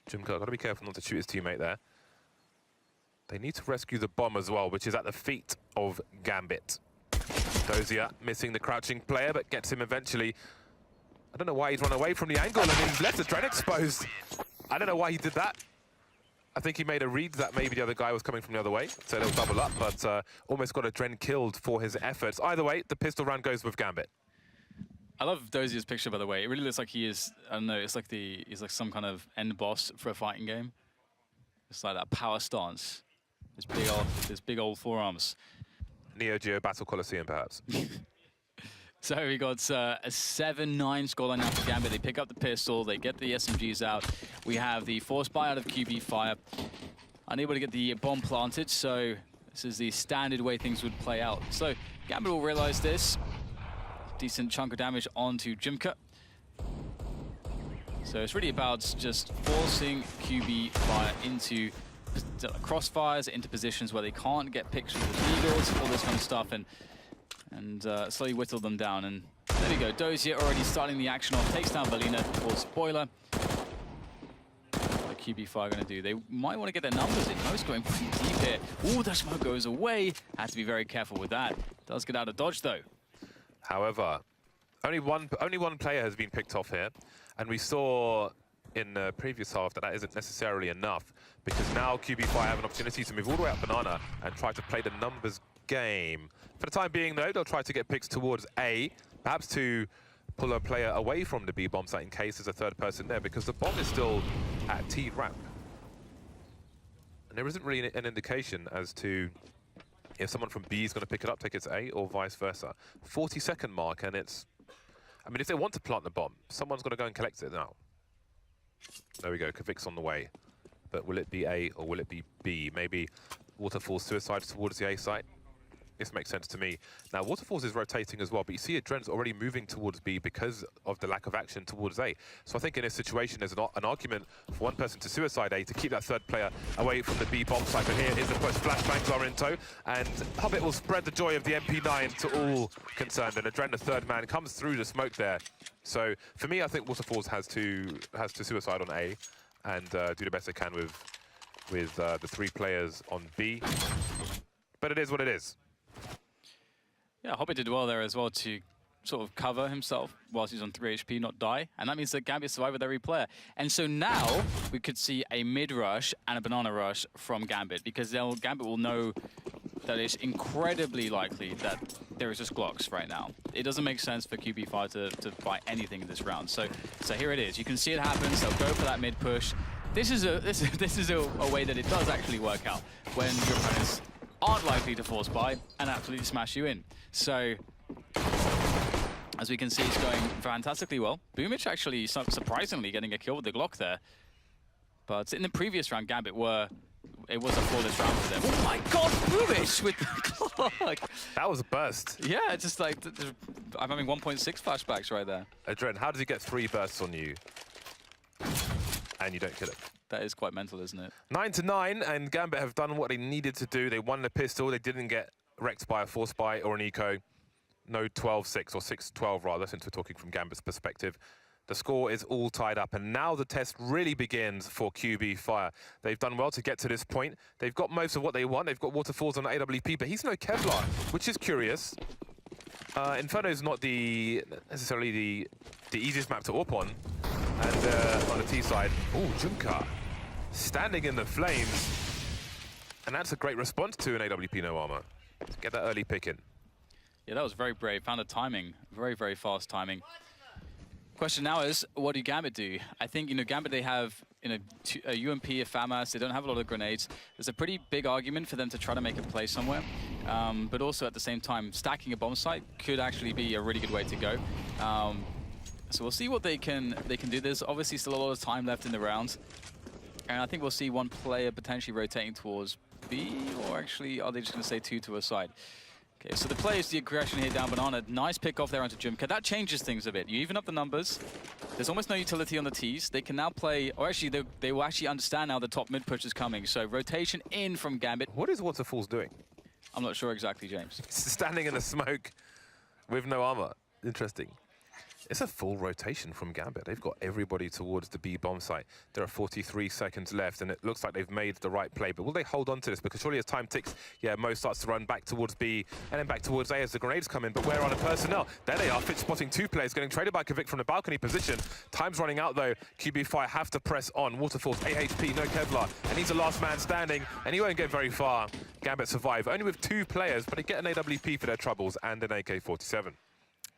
Jumka, got to be careful not to shoot his teammate there. They need to rescue the bomb as well, which is at the feet of Gambit. Dozier missing the crouching player, but gets him eventually. I don't know why he's run away from the angle and he's left Adren exposed. I don't know why he did that. I think he made a read that maybe the other guy was coming from the other way, so they'll double up, but almost got Adren killed for his efforts. Either way, the pistol round goes with Gambit. I love Dozier's picture, by the way. It really looks like he is, I don't know, it's like he's like some kind of end boss for a fighting game. It's like that power stance. His big old forearms. Neo Geo Battle Coliseum, perhaps. So we got a 7-9 scoreline now for Gambit. They pick up the pistol, they get the SMGs out. We have the force buy out of QB Fire. Unable to get the bomb planted, so this is the standard way things would play out. So Gambit will realize this. Decent chunk of damage onto Jimka. So it's really about just forcing QB Fire into crossfires, into positions where they can't get pictures of eagles, all this kind of stuff, and slowly whittle them down. And there we go. Dozier already starting the action off. Takes down Velina for spoiler. What QB Fire going to do? They might want to get their numbers in. Most going pretty deep here. Ooh, the smoke goes away. Has to be very careful with that. Does get out of dodge though. However, only one player has been picked off here, and we saw in the previous half that isn't necessarily enough, because now QB Fire have an opportunity to move all the way up banana and try to play the numbers game. For the time being, though, they'll try to get picks towards A, perhaps to pull a player away from the B bomb site in case there's a third person there, because the bomb is still at T ramp. And there isn't really an indication as to if someone from B is going to pick it up, take it to A, or vice versa. 40-second mark, and it's I mean, if they want to plant the bomb, someone's got to go and collect it now. There we go, Kvik's on the way. But will it be A or will it be B? Maybe Waterfall's suicide towards the A site. This makes sense to me. Now, Waterfalls is rotating as well, but you see Adren's already moving towards B because of the lack of action towards A. So I think in this situation, there's an argument for one person to suicide A to keep that third player away from the B bomb site. But here is the push. Flashbangs are in tow, and Hobbit will spread the joy of the MP9 to all concerned. And Adren, the third man, comes through the smoke there. So for me, I think Waterfalls has to suicide on A and do the best they can with the 3 players on B. But it is what it is. Yeah, Hobbit did well there as well to sort of cover himself whilst he's on 3 HP, not die. And that means that Gambit survived with every player. And so now we could see a mid-rush and a banana rush from Gambit, because Gambit will know that it's incredibly likely that there is just Glocks right now. It doesn't make sense for QB5 to fight anything in this round. So here it is. You can see it happens. They'll go for that mid-push. This is a way that it does actually work out when your opponents aren't likely to force buy and absolutely smash you in. So, as we can see, it's going fantastically well. Boomich actually surprisingly getting a kill with the Glock there. But in the previous round, Gambit it was a flawless round for them. Oh my god, Boomich with the Glock! That was a burst. Yeah, it's just like, I'm having 1.6 flashbacks right there. Adren, how does he get 3 bursts on you and you don't kill him? That is quite mental, isn't it? 9-9, and Gambit have done what they needed to do. They won the pistol. They didn't get wrecked by a force buy or an eco. No 12-6 or 6-12 rather, since we're talking from Gambit's perspective. The score is all tied up, and now the test really begins for QB Fire. They've done well to get to this point. They've got most of what they want. They've got Waterfalls on AWP, but he's no Kevlar, which is curious. Inferno is not necessarily the easiest map to AWP on. And on the T side, oh, Junka standing in the flames. And that's a great response to an AWP no armor. Get that early pick in. Yeah, that was very brave. Found a timing, very, very fast timing. Question now is, what do Gambit do? I think, Gambit, they have a UMP, a FAMAS, they don't have a lot of grenades. There's a pretty big argument for them to try to make a play somewhere. But also at the same time, stacking a bomb site could actually be a really good way to go. So we'll see what they can do. There's obviously still a lot of time left in the round. And I think we'll see one player potentially rotating towards B, or actually, are they just going to stay 2 to a side? Okay, so the play is the aggression here down Banana. Nice pick off there onto Jumka. That changes things a bit. You even up the numbers. There's almost no utility on the Ts. They can now play, or actually, they will actually understand now the top mid push is coming. So rotation in from Gambit. What is Waterfalls doing? I'm not sure exactly, James. Standing in the smoke with no armor. Interesting. It's a full rotation from Gambit. They've got everybody towards the B bomb site. There are 43 seconds left, and it looks like they've made the right play. But will they hold on to this? Because surely as time ticks, yeah, Mo starts to run back towards B, and then back towards A as the grenades come in. But where are the personnel? There they are, Fitch spotting 2 players, getting traded by Kvik from the balcony position. Time's running out, though. QB5 have to press on. Waterfalls, 8 HP, no Kevlar. And he's the last man standing, and he won't get very far. Gambit survive, only with 2 players, but they get an AWP for their troubles and an AK-47.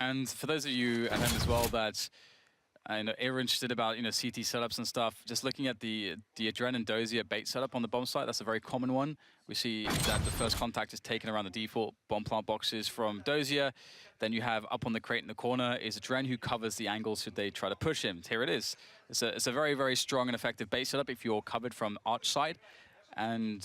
And for those of you at home as well that are interested about CT setups and stuff, just looking at the Adren and Dozier bait setup on the bomb site, that's a very common one. We see that the first contact is taken around the default bomb plant boxes from Dozier. Then you have up on the crate in the corner is Adren, who covers the angles should they try to push him. Here it is. It's a very, very strong and effective bait setup if you're covered from arch side. And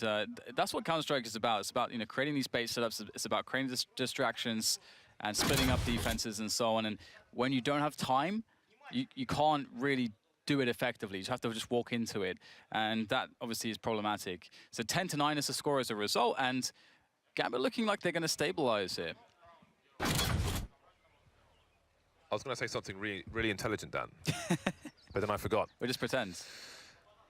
that's what Counter-Strike is about. It's about creating these bait setups. It's about creating distractions and splitting up defenses and so on. And when you don't have time, you can't really do it effectively. You just have to just walk into it. And that obviously is problematic. So 10-9 is the score as a result. And Gambit looking like they're going to stabilize here. I was going to say something really intelligent, Dan. But then I forgot. We just pretend.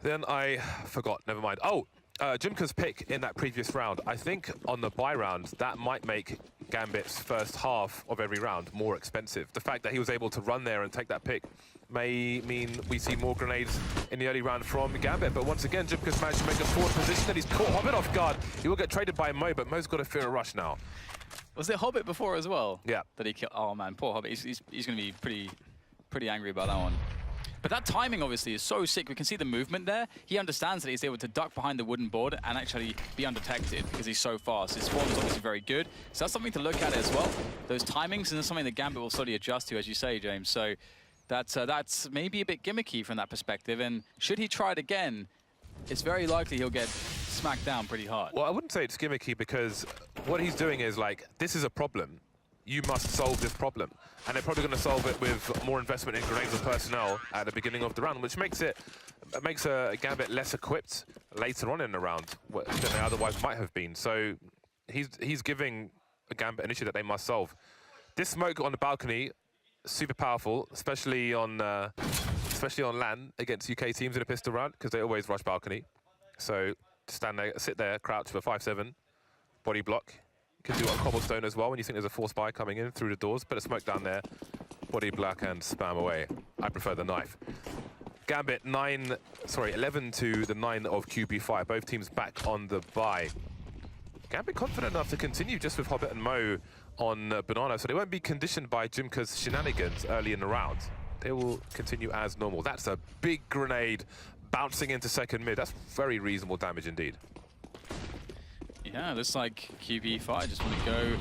Then I forgot. Never mind. Oh, Jimka's pick in that previous round. I think on the buy round, that might make Gambit's first half of every round more expensive. The fact that he was able to run there and take that pick may mean we see more grenades in the early round from Gambit. But once again, Jimka's managed to make a forward position and he's caught Hobbit off guard. He will get traded by Mo, but Mo's got to fear a rush now. Was it Hobbit before as well? Yeah. That he killed? Oh man, poor Hobbit. He's going to be pretty angry about that one. But that timing, obviously, is so sick. We can see the movement there. He understands that he's able to duck behind the wooden board and actually be undetected because he's so fast. His form is obviously very good. So that's something to look at as well. Those timings, and that's something that Gambit will slowly adjust to, as you say, James. So that's maybe a bit gimmicky from that perspective. And should he try it again, it's very likely he'll get smacked down pretty hard. Well, I wouldn't say it's gimmicky because what he's doing is like, this is a problem. You must solve this problem. And they're probably going to solve it with more investment in grenades and personnel at the beginning of the round, which makes a Gambit less equipped later on in the round than they otherwise might have been. So he's giving a Gambit an issue that they must solve. This smoke on the balcony, super powerful, especially on LAN against UK teams in a pistol round, because they always rush balcony. So stand there, sit there, crouch for 5-7, body block. Can do it on cobblestone as well when you think there's a force buy coming in through the doors. Put a smoke down there, body block and spam away. I prefer the knife. Gambit 11 to the 9 of QB5. Both teams back on the bye. Gambit confident enough to continue just with Hobbit and Mo on Banana, so they won't be conditioned by Jimka's shenanigans early in the round. They will continue as normal. That's a big grenade bouncing into second mid. That's very reasonable damage indeed. Yeah, looks like QB5 just want to go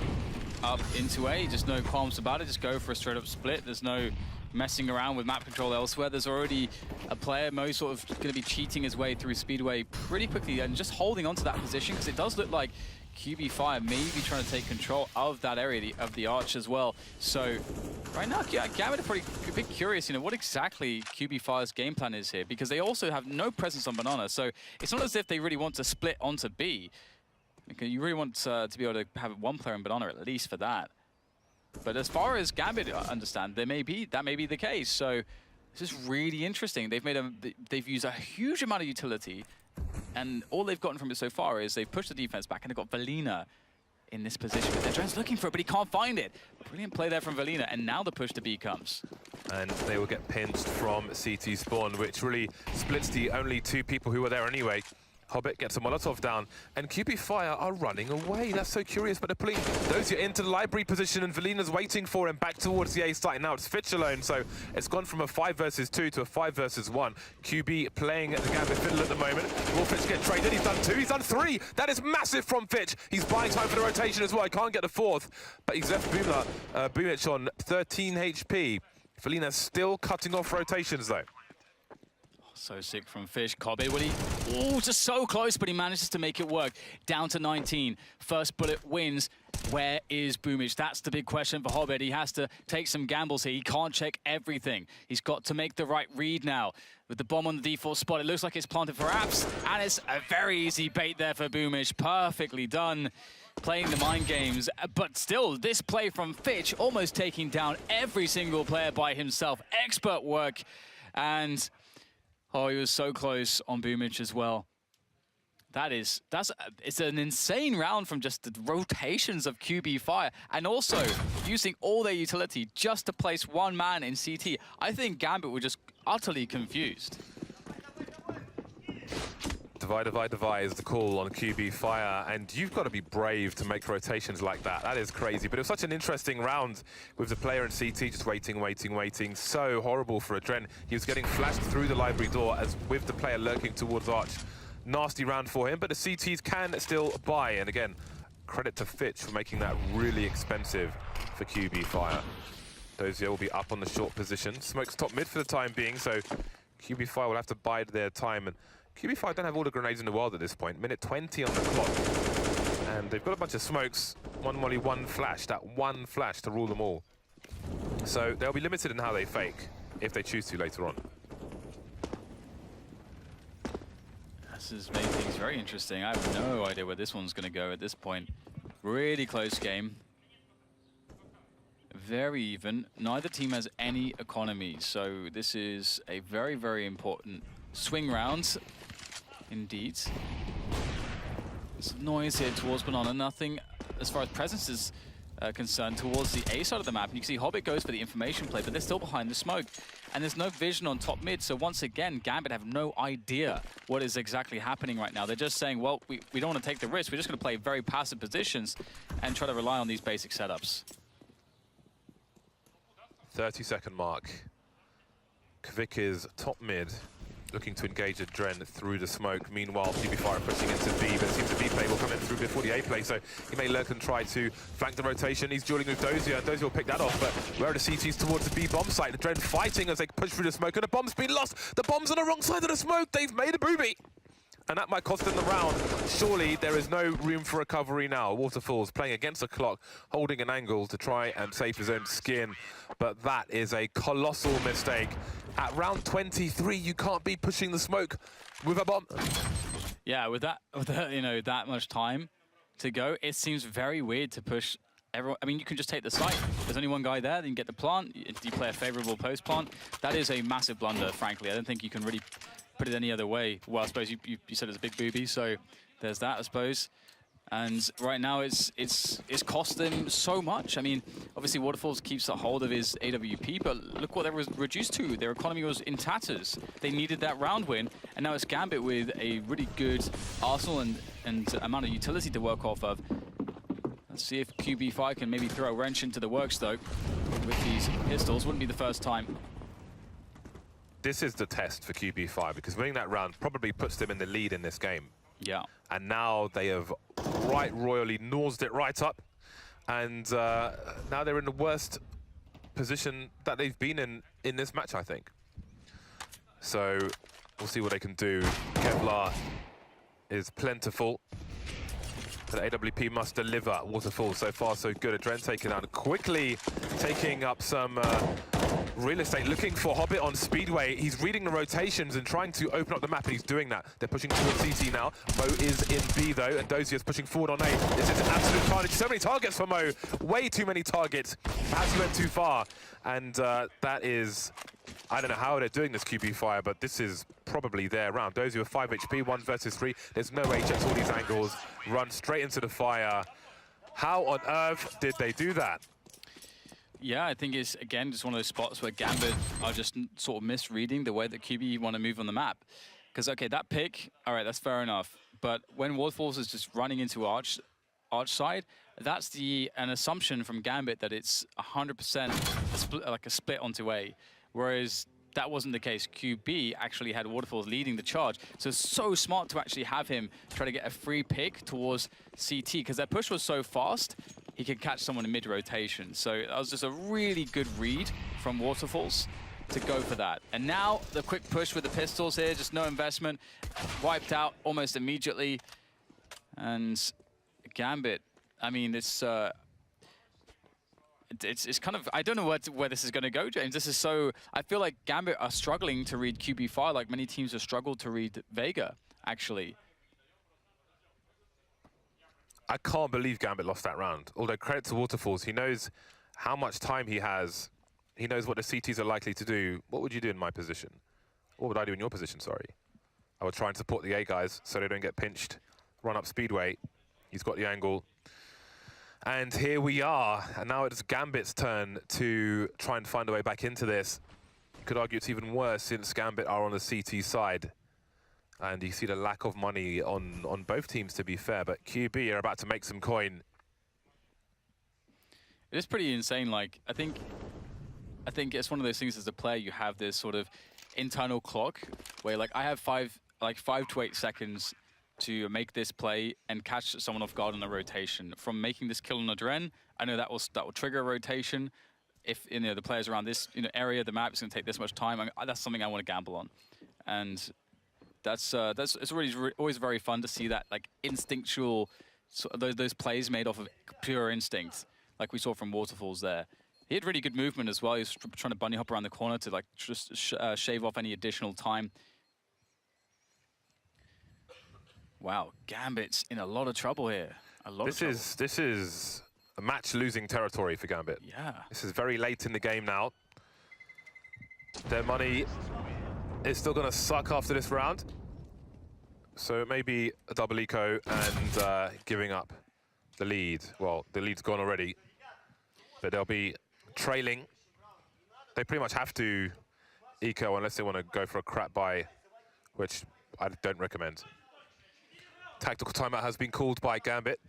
up into A. Just no qualms about it. Just go for a straight-up split. There's no messing around with map control elsewhere. There's already a player, Mo, sort of going to be cheating his way through Speedway pretty quickly and just holding on to that position because it does look like QB5 may be trying to take control of that area of the arch as well. So right now, Gambit are probably a bit curious, what exactly QB5's game plan is here, because they also have no presence on Banana. So it's not as if they really want to split onto B. You really want to be able to have one player in Banana at least for that. But as far as Gambit understand, that may be the case. So this is really interesting. They've used a huge amount of utility, and all they've gotten from it so far is they've pushed the defense back, and they've got Valina in this position. They're looking for it, but he can't find it. Brilliant play there from Valina, and now the push to B comes. And they will get pinched from CT spawn, which really splits the only two people who were there anyway. Hobbit gets a Molotov down, and QB Fire are running away. That's so curious, but they're pulling Dozier into the library position, and Valina's waiting for him back towards the A site. Now it's Fitch alone, so it's gone from a 5 versus 2 to a 5 versus 1. QB playing the Gambit fiddle at the moment. Will Fitch get traded? He's done 2, he's done 3. That is massive from Fitch. He's buying time for the rotation as well. He can't get the 4th, but he's left Boomic on 13 HP. Valina's still cutting off rotations though. So sick from Fish. Kobe, just so close, but he manages to make it work. Down to 19. First bullet wins. Where is Boomic? That's the big question for Hobbit. He has to take some gambles here. He can't check everything. He's got to make the right read now. With the bomb on the default spot, it looks like it's planted for Apps, and it's a very easy bait there for Boomic. Perfectly done. Playing the mind games, but still, this play from Fitch, almost taking down every single player by himself. Expert work, and oh, he was so close on Boomic as well. It's an insane round from just the rotations of QB Fire, and also using all their utility just to place one man in CT. I think Gambit were just utterly confused. Divide, divide, divide is the call on QB Fire, and you've got to be brave to make rotations like that. That is crazy, but it was such an interesting round with the player in CT just waiting, waiting, waiting. So horrible for Adren. He was getting flashed through the library door as with the player lurking towards Arch. Nasty round for him, but the CTs can still buy, and again, credit to Fitch for making that really expensive for QB Fire. Dozier will be up on the short position. Smoke's top mid for the time being, so QB Fire will have to bide their time, and QB5 don't have all the grenades in the world at this point. Minute 20 on the clock. And they've got a bunch of smokes. One molly, one flash. That one flash to rule them all. So they'll be limited in how they fake, if they choose to later on. This has made things very interesting. I have no idea where this one's going to go at this point. Really close game. Very even. Neither team has any economy. So this is a very, very important swing round. Indeed. Some noise here towards Banana. Nothing as far as presence is concerned towards the A side of the map. And you can see Hobbit goes for the information play, but they're still behind the smoke. And there's no vision on top mid. So once again, Gambit have no idea what is exactly happening right now. They're just saying, well, we don't want to take the risk. We're just going to play very passive positions and try to rely on these basic setups. 30-second mark. Kvik is top mid, looking to engage a Dren through the smoke. Meanwhile, QB5 are pushing into B, but it seems the B play will come in through before the A play, so he may lurk and try to flank the rotation. He's dueling with Dozier, and Dozier will pick that off, but where are the CTs towards the B bomb site? The Dren fighting as they push through the smoke, and the bomb's been lost. The bomb's on the wrong side of the smoke. They've made a booby, and that might cost them the round. Surely there is no room for recovery now. Waterfall's playing against the clock, holding an angle to try and save his own skin, but that is a colossal mistake. At round 23, you can't be pushing the smoke with a bomb. Yeah, with that, you know, that much time to go, it seems very weird to push everyone. I mean, you can just take the site. There's only one guy there, then you get the plant. You play a favorable post plant. That is a massive blunder, frankly. I don't think you can really put it any other way. Well, I suppose you said it's a big booby, so there's that, I suppose. And right now, it's cost them so much. I mean, obviously, Waterfalls keeps a hold of his AWP, but look what they were reduced to. Their economy was in tatters. They needed that round win, and now it's Gambit with a really good arsenal and amount of utility to work off of. Let's see if QB5 can maybe throw a wrench into the works, though, with these pistols. Wouldn't be the first time. This is the test for QB5, because winning that round probably puts them in the lead in this game. Yeah. And now they have right royally nosed it right up. And now they're in the worst position that they've been in this match, I think. So we'll see what they can do. Kevlar is plentiful. But AWP must deliver. Waterfall so far so good. Adren taken out quickly, taking up some real estate, looking for Hobbit on Speedway. He's reading the rotations and trying to open up the map, and he's doing that. They're pushing towards CT now. Mo is in B, though, and Dozier's pushing forward on A. This is absolute carnage. So many targets for Mo. Way too many targets. Perhaps he went too far. And that is... I don't know how they're doing this QB fire, but this is probably their round. Dozier with 5 HP, 1 versus 3. There's no way he checks all these angles. Run straight into the fire. How on earth did they do that? Yeah, I think it's, again, just one of those spots where Gambit are just sort of misreading the way that QB want to move on the map. Because, okay, that pick, all right, that's fair enough. But when Waterfalls is just running into Arch side, that's an assumption from Gambit that it's 100% like a split onto A. Whereas that wasn't the case. QB actually had Waterfalls leading the charge. So it's so smart to actually have him try to get a free pick towards CT, because that push was so fast, he could catch someone in mid-rotation. So that was just a really good read from Waterfalls to go for that. And now the quick push with the pistols here, just no investment, wiped out almost immediately. And Gambit, I mean, it's kind of, I don't know where this is going to go, James. This is so, I feel like Gambit are struggling to read QB5, like many teams have struggled to read Vega, actually. I can't believe Gambit lost that round. Although credit to Waterfalls, he knows how much time he has. He knows what the CTs are likely to do. What would you do in my position? What would I do in your position, sorry? I would try and support the A guys so they don't get pinched. Run up Speedway. He's got the angle. And here we are. And now it's Gambit's turn to try and find a way back into this. You could argue it's even worse since Gambit are on the CT side. And you see the lack of money on both teams, to be fair. But QB are about to make some coin. It is pretty insane. Like, I think it's one of those things as a player, you have this sort of internal clock where, like, I have 5 to 8 seconds to make this play and catch someone off guard on a rotation. From making this kill on a Dren, I know that will trigger a rotation. If the players around this area, the map is going to take this much time. That's something I want to gamble on, and it's always very fun to see that, like, instinctual, those plays made off of pure instinct, like we saw from Waterfalls there. He had really good movement as well. He was trying to bunny hop around the corner to, like, just shave off any additional time. Wow, Gambit's in a lot of trouble here. This is a match-losing territory for Gambit. Yeah. This is very late in the game now. Their money is still going to suck after this round. So it may be a double eco and giving up the lead. Well, the lead's gone already, but they'll be trailing. They pretty much have to eco unless they want to go for a crap buy, which I don't recommend. Tactical timeout has been called by Gambit.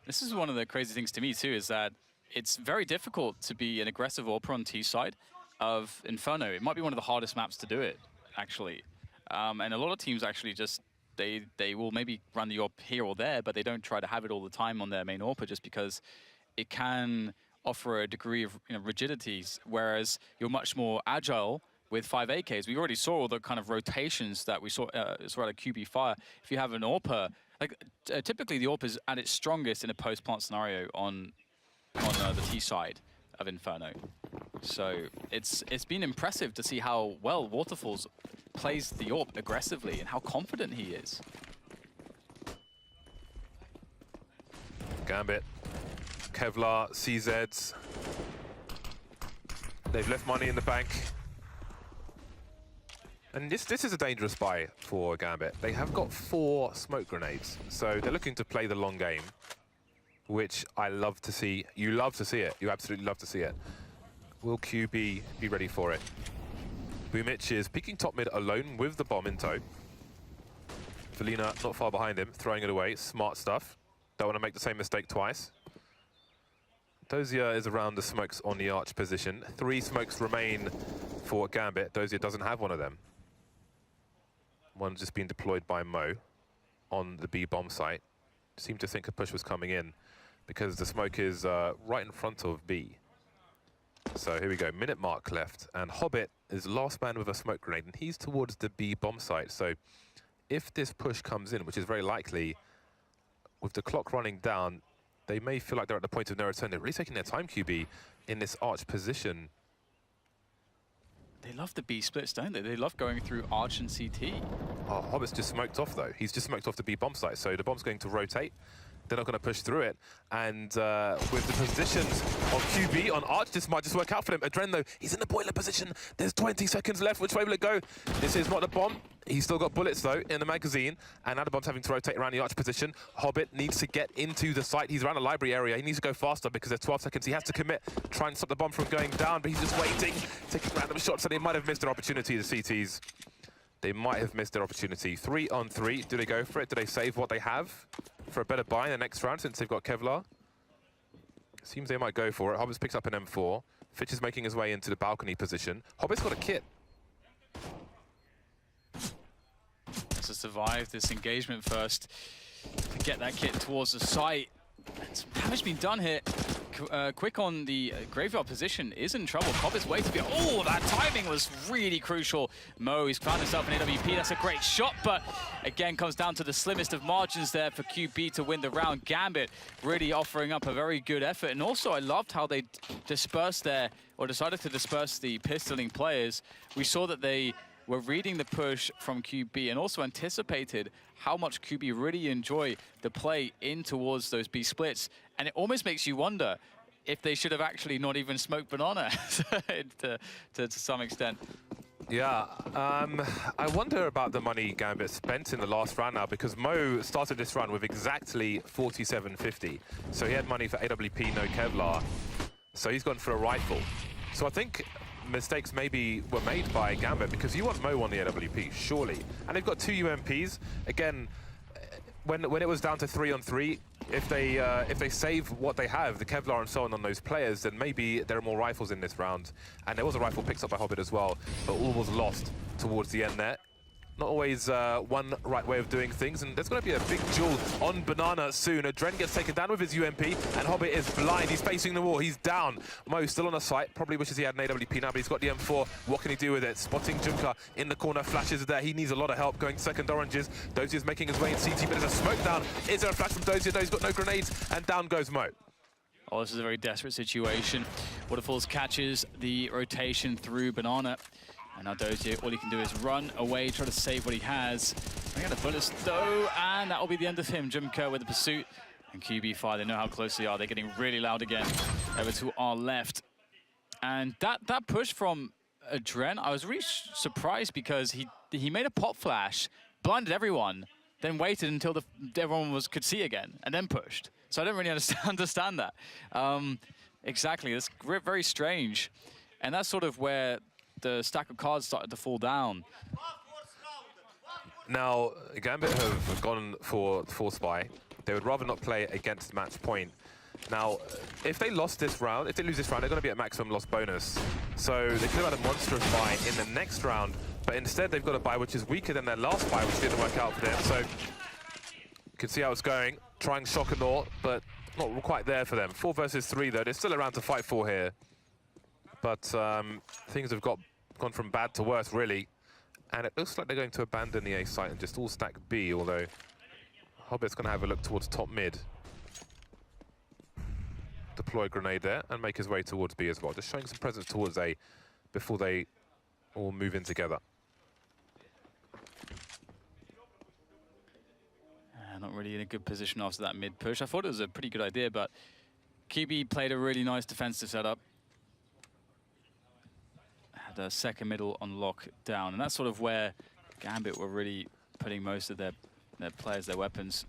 This is one of the crazy things to me too, is that it's very difficult to be an aggressive AWPer on T side of Inferno. It might be one of the hardest maps to do it, actually. And a lot of teams actually just, they will maybe run the AWP here or there, but they don't try to have it all the time on their main AWPer just because it can offer a degree of rigidities, whereas you're much more agile with 5 AKs. We already saw all the kind of rotations that we saw out of QB Fire. If you have an AWPer, like typically the AWP is at its strongest in a post-plant scenario on the T side of Inferno. So it's been impressive to see how well Waterfalls plays the AWP aggressively and how confident he is. Gambit, Kevlar, CZs. They've left money in the bank. And this is a dangerous buy for Gambit. They have got 4 smoke grenades, so they're looking to play the long game, which I love to see. You love to see it. You absolutely love to see it. Will QB be ready for it? Boomich is peeking top mid alone with the bomb in tow. Felina not far behind him, throwing it away. Smart stuff. Don't want to make the same mistake twice. Dozier is around the smokes on the arch position. 3 smokes remain for Gambit. Dozier doesn't have one of them. One's just been deployed by Mo on the B bomb site. Seemed to think a push was coming in because the smoke is right in front of B. So here we go, minute mark left, and Hobbit is last man with a smoke grenade, and he's towards the B bomb site. So if this push comes in, which is very likely, with the clock running down, they may feel like they're at the point of no return. They're really taking their time, QB, in this arch position. They love the B splits, don't they? They love going through Arch and CT. Oh, Hobbit's just smoked off, though. He's just smoked off the B bomb site, so the bomb's going to rotate. They're not going to push through it. And with the positions of QB on Arch, this might just work out for him. Adren, though, he's in the boiler position. There's 20 seconds left. Which way will it go? This is not the bomb. He's still got bullets, though, in the magazine. And now the bomb's having to rotate around the Arch position. Hobbit needs to get into the site. He's around the library area. He needs to go faster because there's 12 seconds. He has to commit, try and stop the bomb from going down, but he's just waiting, taking random shots, and they might have missed their opportunity, the CTs. They might have missed their opportunity. 3 on 3. Do they go for it? Do they save what they have for a better buy in the next round since they've got Kevlar? Seems they might go for it. Hobbits picks up an M4. Fitch is making his way into the balcony position. Hobbit's got a kit. To survive this engagement first, to get that kit towards the site. Some damage being done here. Quick on the graveyard position is in trouble. Hobbit's way to be. Oh, that timing was really crucial. Mo, he's found himself in AWP. That's a great shot, but again, comes down to the slimmest of margins there for QB to win the round. Gambit really offering up a very good effort. And also, I loved how they dispersed or decided to disperse the pistoling players. We saw that they were reading the push from QB and also anticipated how much QB really enjoy the play in towards those B splits. And it almost makes you wonder if they should have actually not even smoked Banana to some extent. Yeah, I wonder about the money Gambit spent in the last round now, because Mo started this run with exactly 47.50. So he had money for AWP, no Kevlar. So he's gone for a rifle. So I think mistakes maybe were made by Gambit, because you want Mo on the AWP, surely. And they've got 2 UMPs. Again, when it was down to 3 on 3, if they save what they have, the Kevlar and so on those players, then maybe there are more rifles in this round. And there was a rifle picked up by Hobbit as well, but all was lost towards the end there. Not always one right way of doing things, and there's going to be a big duel on Banana soon. Adren gets taken down with his UMP, and Hobbit is blind. He's facing the wall. He's down. Mo still on the site. Probably wishes he had an AWP now, but he's got the M4. What can he do with it? Spotting Junker in the corner. Flashes there. He needs a lot of help going second oranges. Dozier's making his way in CT, but there's a smoke down. Is there a flash from Dozier? No, he's got no grenades, and down goes Mo. Oh, this is a very desperate situation. Waterfalls catches the rotation through Banana. And now Dozier, all he can do is run away, try to save what he has. Running out of bullets though, and that will be the end of him. Jimko with the pursuit. And QB Fire, they know how close they are. They're getting really loud again over to our left. And that push from Adren, I was really surprised because he made a pop flash, blinded everyone, then waited until everyone could see again, and then pushed. So I don't really understand that. Exactly, it's very strange. And that's sort of where the stack of cards started to fall down. Now, Gambit have gone for Force Spy. They would rather not play against match point. Now, if they lost this round, if they lose this round, they're going to be at maximum loss bonus. So they could have had a monstrous buy in the next round, but instead they've got a buy which is weaker than their last buy, which didn't work out for them. So you can see how it's going. Trying shock and awe, but not quite there for them. 4 versus 3 though. They're still around to fight for here. But things have gone from bad to worse, really. And it looks like they're going to abandon the A site and just all stack B, although Hobbit's going to have a look towards top mid. Deploy a grenade there and make his way towards B as well. Just showing some presence towards A before they all move in together. Not really in a good position after that mid push. I thought it was a pretty good idea, but QB played a really nice defensive setup. Had a second middle on lockdown, and that's sort of where Gambit were really putting most of their players, their weapons.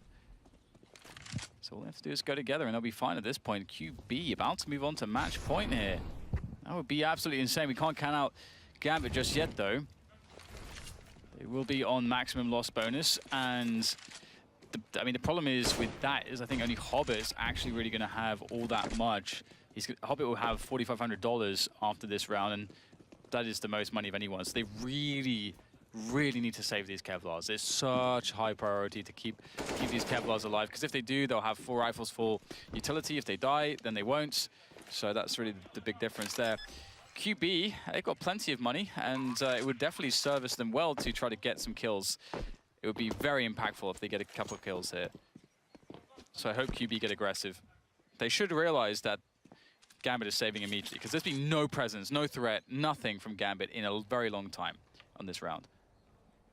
So all they have to do is go together and they'll be fine at this point. QB about to move on to match point here. That would be absolutely insane. We can't count out Gambit just yet, though. They will be on maximum loss bonus, and I mean, the problem is with that is I think only Hobbit's actually really going to have all that much. Hobbit will have $4,500 after this round, and that is the most money of anyone. So they really, really need to save these Kevlars. It's such high priority to keep these Kevlars alive, because if they do, they'll have 4 rifles full utility. If they die, then they won't. So that's really the big difference there. QB, they've got plenty of money, and it would definitely service them well to try to get some kills. It would be very impactful if they get a couple of kills here. So I hope QB get aggressive. They should realize that Gambit is saving immediately, because there's been no presence, no threat, nothing from Gambit in a very long time on this round.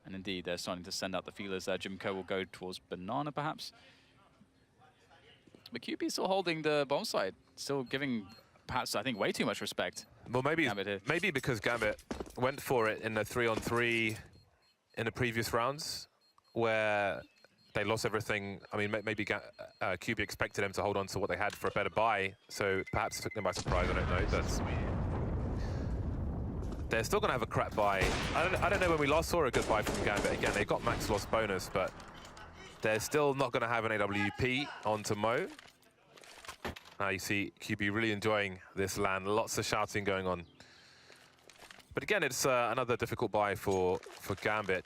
And indeed, they're starting to send out the feelers there. Jimco will go towards Banana, perhaps. But QB is still holding the bomb site, still giving, perhaps, I think, way too much respect. Well, maybe because Gambit went for it in the 3-on-3 in the previous rounds, where they lost everything. I mean, maybe QB expected them to hold on to what they had for a better buy, so perhaps it took them by surprise, I don't know. But they're still going to have a crap buy. I don't know when we last saw a good buy from Gambit. Again, they got max loss bonus, but they're still not going to have an AWP onto Mo. Now you see QB really enjoying this land. Lots of shouting going on. But again, it's another difficult buy for Gambit.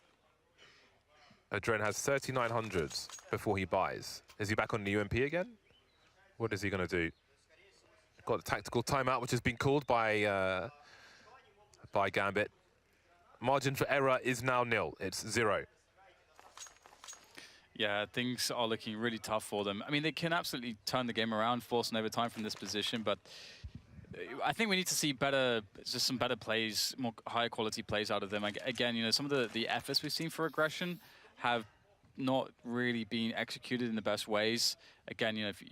Adren has 3,900 before he buys. Is he back on the UMP again? What is he going to do? Got a tactical timeout, which has been called by Gambit. Margin for error is now 0. It's 0. Yeah, things are looking really tough for them. I mean, they can absolutely turn the game around, force an overtime from this position, but I think we need to see better, just some better plays, more higher quality plays out of them. Again, you know, some of the efforts we've seen for aggression have not really been executed in the best ways. Again, you know, if you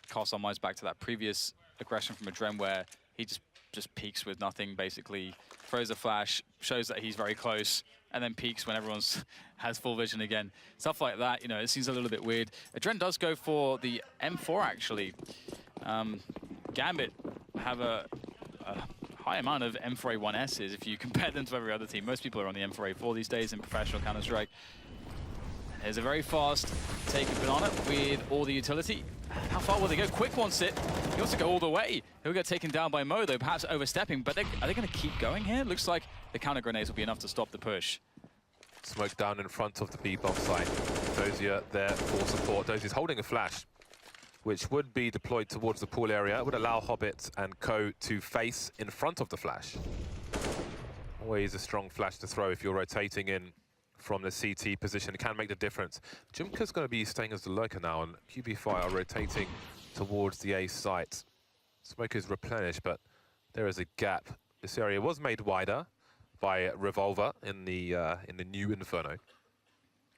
cast our minds back to that previous aggression from Adren, where he just peeks with nothing, basically throws a flash, shows that he's very close, and then peeks when everyone's has full vision again. Stuff like that, you know, it seems a little bit weird. Adren does go for the M4, actually. Gambit have a high amount of M4A1Ss if you compare them to every other team. Most people are on the M4A4 these days in professional Counter-Strike. There's a very fast take of Banana with all the utility. How far will they go? Quick wants it. He wants to go all the way. He'll get taken down by Mo, though, perhaps overstepping. But are they going to keep going here? Looks like the counter grenades will be enough to stop the push. Smoke down in front of the B-bomb site. Dozier there for support. Dozier's holding a flash, which would be deployed towards the pool area. It would allow Hobbit and Co to face in front of the flash. Always a strong flash to throw if you're rotating in from the CT position. It can make the difference. Jimka's going to be staying as the lurker now, and QB5 are rotating towards the A site. Smoke is replenished, but there is a gap. This area was made wider by Revolver in the new Inferno.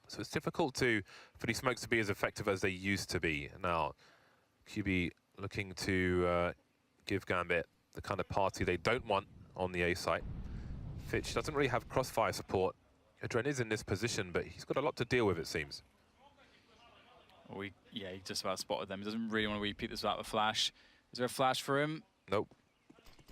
So it's difficult for these smokes to be as effective as they used to be. Now, QB looking to give Gambit the kind of party they don't want on the A site. Fitch doesn't really have crossfire support. Adren is in this position, but he's got a lot to deal with, it seems. Yeah, he just about spotted them. He doesn't really want to repeat this without a flash. Is there a flash for him? Nope.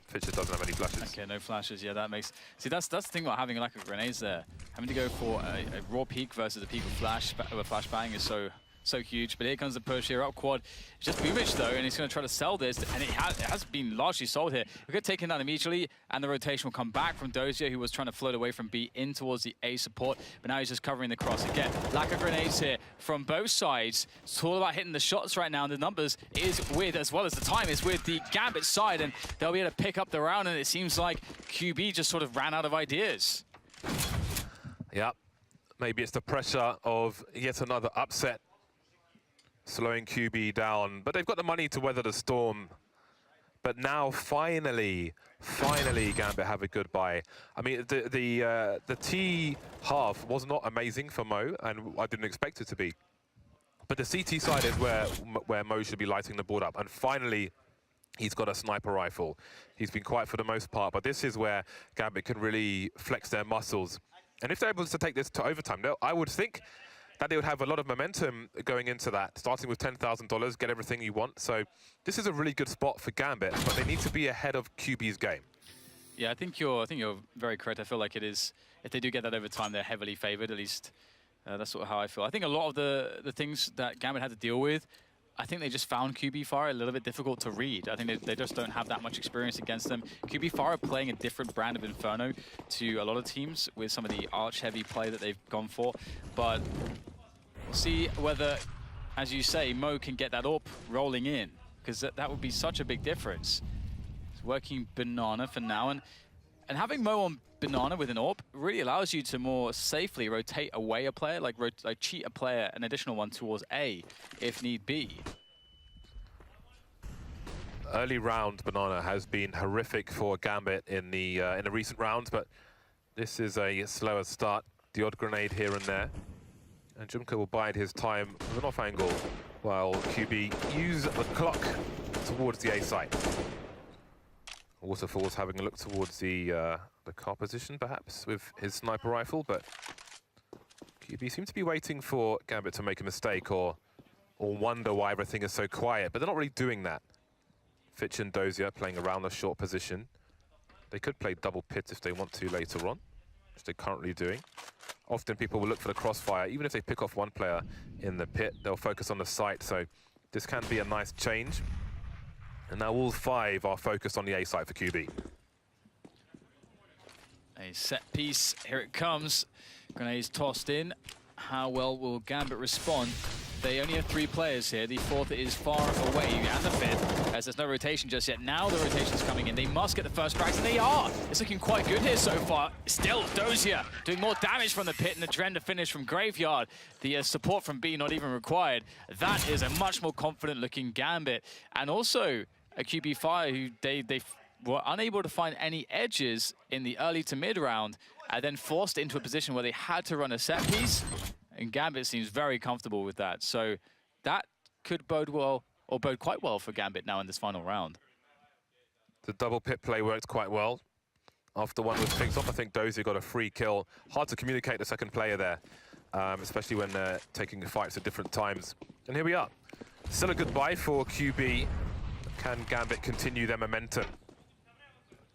Fitch doesn't have any flashes. Okay, no flashes. Yeah, that makes... See, that's the thing about having a lack of grenades there. Having to go for a raw peek versus a peek with flash bang is so so huge. But here comes the push here up quad. It's just Boomich though, and he's going to try to sell this, and it has been largely sold here. We're going to take him down immediately, and the rotation will come back from Dozier, who was trying to float away from B in towards the A support, but now he's just covering the cross again. Lack of grenades here from both sides. It's all about hitting the shots right now, and the numbers is with, as well as the time, is with the Gambit side, and they'll be able to pick up the round, and it seems like QB just sort of ran out of ideas. Yeah, maybe it's the pressure of yet another upset slowing QB down, but they've got the money to weather the storm. But now, finally, Gambit have a good buy. I mean, the T half was not amazing for Mo, and I didn't expect it to be. But the CT side is where Mo should be lighting the board up, and finally, he's got a sniper rifle. He's been quiet for the most part, but this is where Gambit can really flex their muscles. And if they're able to take this to overtime, I would think that they would have a lot of momentum going into that, starting with $10,000, get everything you want. So this is a really good spot for Gambit, but they need to be ahead of QB's game. Yeah, I think you're very correct. I feel like it is, if they do get that overtime, they're heavily favored, at least. That's sort of how I feel. I think a lot of the things that Gambit had to deal with, I think they just found QB Fire a little bit difficult to read. I think they just don't have that much experience against them. QB Fire are playing a different brand of Inferno to a lot of teams with some of the arch-heavy play that they've gone for. But we'll see whether, as you say, Mo can get that AWP rolling in, because that would be such a big difference. It's working Banana for now, and having Mo on Banana with an AWP really allows you to more safely rotate away a player, like cheat a player, an additional one towards A, if need be. Early round Banana has been horrific for Gambit in the recent rounds, but this is a slower start. The odd grenade here and there. And Jumka will bide his time with an off angle, while QB use the clock towards the A site. Waterfall's having a look towards the car position, perhaps, with his sniper rifle, but QB seem to be waiting for Gambit to make a mistake or wonder why everything is so quiet, but they're not really doing that. Fitch and Dozier playing around the short position. They could play double pit if they want to later on, which they're currently doing. Often people will look for the crossfire. Even if they pick off one player in the pit, they'll focus on the site, so this can be a nice change. And now all 5 are focused on the A site for QB. A set piece, here it comes. Grenades tossed in. How well will Gambit respond? They only have 3 players here. The 4th is far away, and the 5th, as there's no rotation just yet. Now the rotation's coming in. They must get the first cracks, and they are. It's looking quite good here so far. Still, Dozier doing more damage from the pit, and the Dren to finish from Graveyard. The support from B not even required. That is a much more confident-looking Gambit. And also a QB Fire who they were unable to find any edges in the early to mid round, and then forced into a position where they had to run a set piece. And Gambit seems very comfortable with that. So that could bode well, or bode quite well for Gambit now in this final round. The double pit play worked quite well. After one was picked off, I think Dozier got a free kill. Hard to communicate the second player there, especially when they're taking the fights at different times. And here we are. Still a good buy for QB. Can Gambit continue their momentum?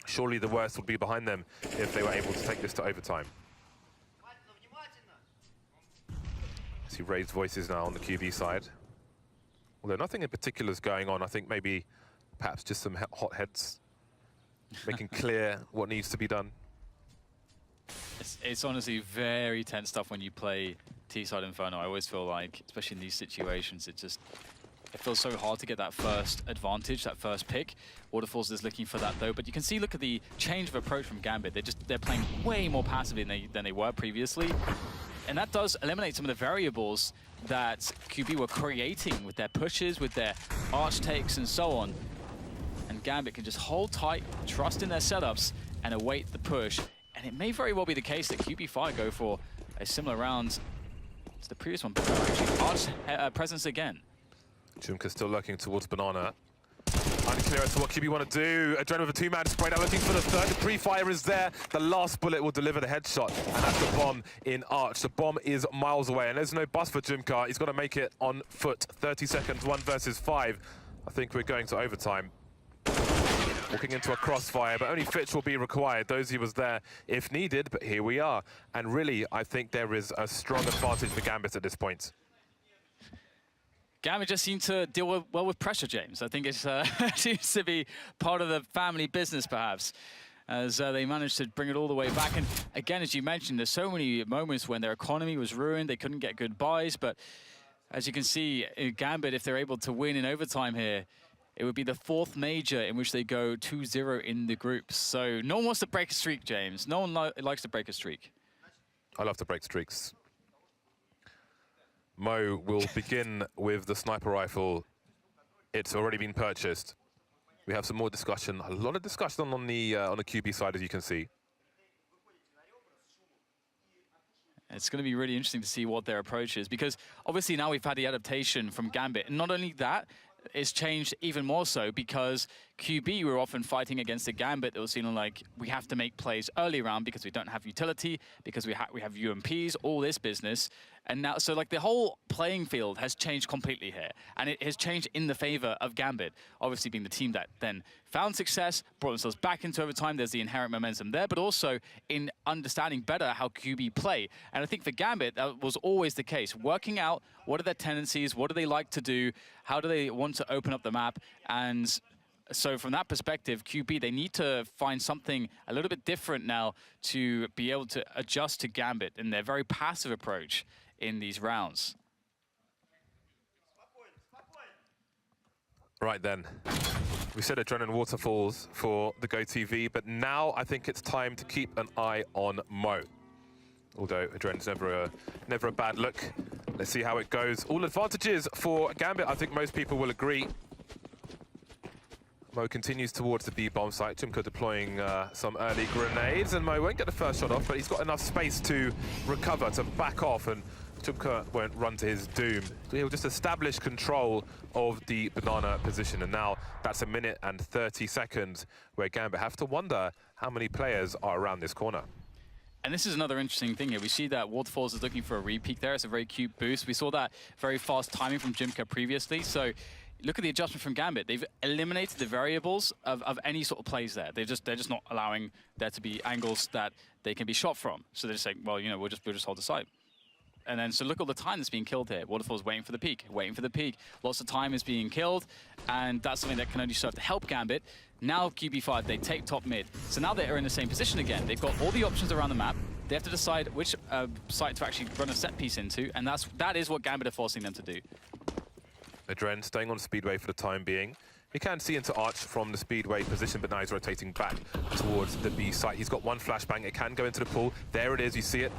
Surely the worst would be behind them if they were able to take this to overtime. See raised voices now on the QB side. Although nothing in particular is going on. I think maybe perhaps just some hot heads making clear what needs to be done. It's honestly very tense stuff when you play T-side Inferno. I always feel like, especially in these situations, it feels so hard to get that first advantage, that first pick. Waterfalls is looking for that though, but you can see, look at the change of approach from Gambit. They're playing way more passively than they were previously. And that does eliminate some of the variables that QB were creating with their pushes, with their arch takes and so on. And Gambit can just hold tight, trust in their setups, and await the push. And it may very well be the case that QB Fire go for a similar round to the previous one, but actually arch presence again. Jumka still looking towards Banana. Unclear as to what QB want to do. Adrenaline with a 2-man spray now, looking for the third. The pre-fire is there. The last bullet will deliver the headshot, and that's the bomb in Arch. The bomb is miles away, and there's no bus for Jumka. He's got to make it on foot. 30 seconds, 1 versus 5. I think we're going to overtime. Walking into a crossfire, but only Fitch will be required. Dozier was there if needed, but here we are. And really, I think there is a strong advantage for Gambit at this point. Gambit just seemed to deal well with pressure, James. I think it seems to be part of the family business, perhaps, as they managed to bring it all the way back. And again, as you mentioned, there's so many moments when their economy was ruined. They couldn't get good buys, but as you can see, Gambit, if they're able to win in overtime here, it would be the 4th major in which they go 2-0 in the groups. So no one wants to break a streak, James. No one likes to break a streak. I love to break streaks. Mo will begin with the sniper rifle. It's already been purchased. We have some more discussion, a lot of discussion on the QB side, as you can see. It's going to be really interesting to see what their approach is, because obviously now we've had the adaptation from Gambit. And not only that, it's changed even more so because QB were often fighting against the Gambit. It was feeling like we have to make plays early round because we don't have utility, because we have UMPs, all this business. And now, so like the whole playing field has changed completely here. And it has changed in the favor of Gambit, obviously being the team that then found success, brought themselves back into overtime. There's the inherent momentum there, but also in understanding better how QB play. And I think for Gambit, that was always the case. Working out what are their tendencies, what do they like to do, how do they want to open up the map. And so from that perspective, QB, they need to find something a little bit different now to be able to adjust to Gambit in their very passive approach in these rounds. Right then, we said Adrenaline Waterfalls for the Go TV, but now I think it's time to keep an eye on Mo. Although Adrenaline's never a bad look. Let's see how it goes. All advantages for Gambit, I think most people will agree. Mo continues towards the B-bomb site. Chumka deploying some early grenades, and Mo won't get the first shot off, but he's got enough space to recover, to back off, and Chumka won't run to his doom. He'll just establish control of the banana position, and now that's 1 minute and 30 seconds where Gambit have to wonder how many players are around this corner. And this is another interesting thing here. We see that Waterfalls is looking for a re-peak there. It's a very cute boost. We saw that very fast timing from Jimka previously. So look at the adjustment from Gambit. They've eliminated the variables of any sort of plays there. They're just not allowing there to be angles that they can be shot from. So they're just saying, well, you know, we'll just hold the site. And then, so look at all the time that's being killed here. Waterfall's waiting for the peak, waiting for the peak. Lots of time is being killed, and that's something that can only serve to help Gambit. Now QB5, they take top mid. So now they're in the same position again. They've got all the options around the map. They have to decide which site to actually run a set piece into, and that is what Gambit are forcing them to do. Adren staying on Speedway for the time being. You can see into Arch from the Speedway position, but now he's rotating back towards the B site. He's got one flashbang. It can go into the pool. There it is. You see it.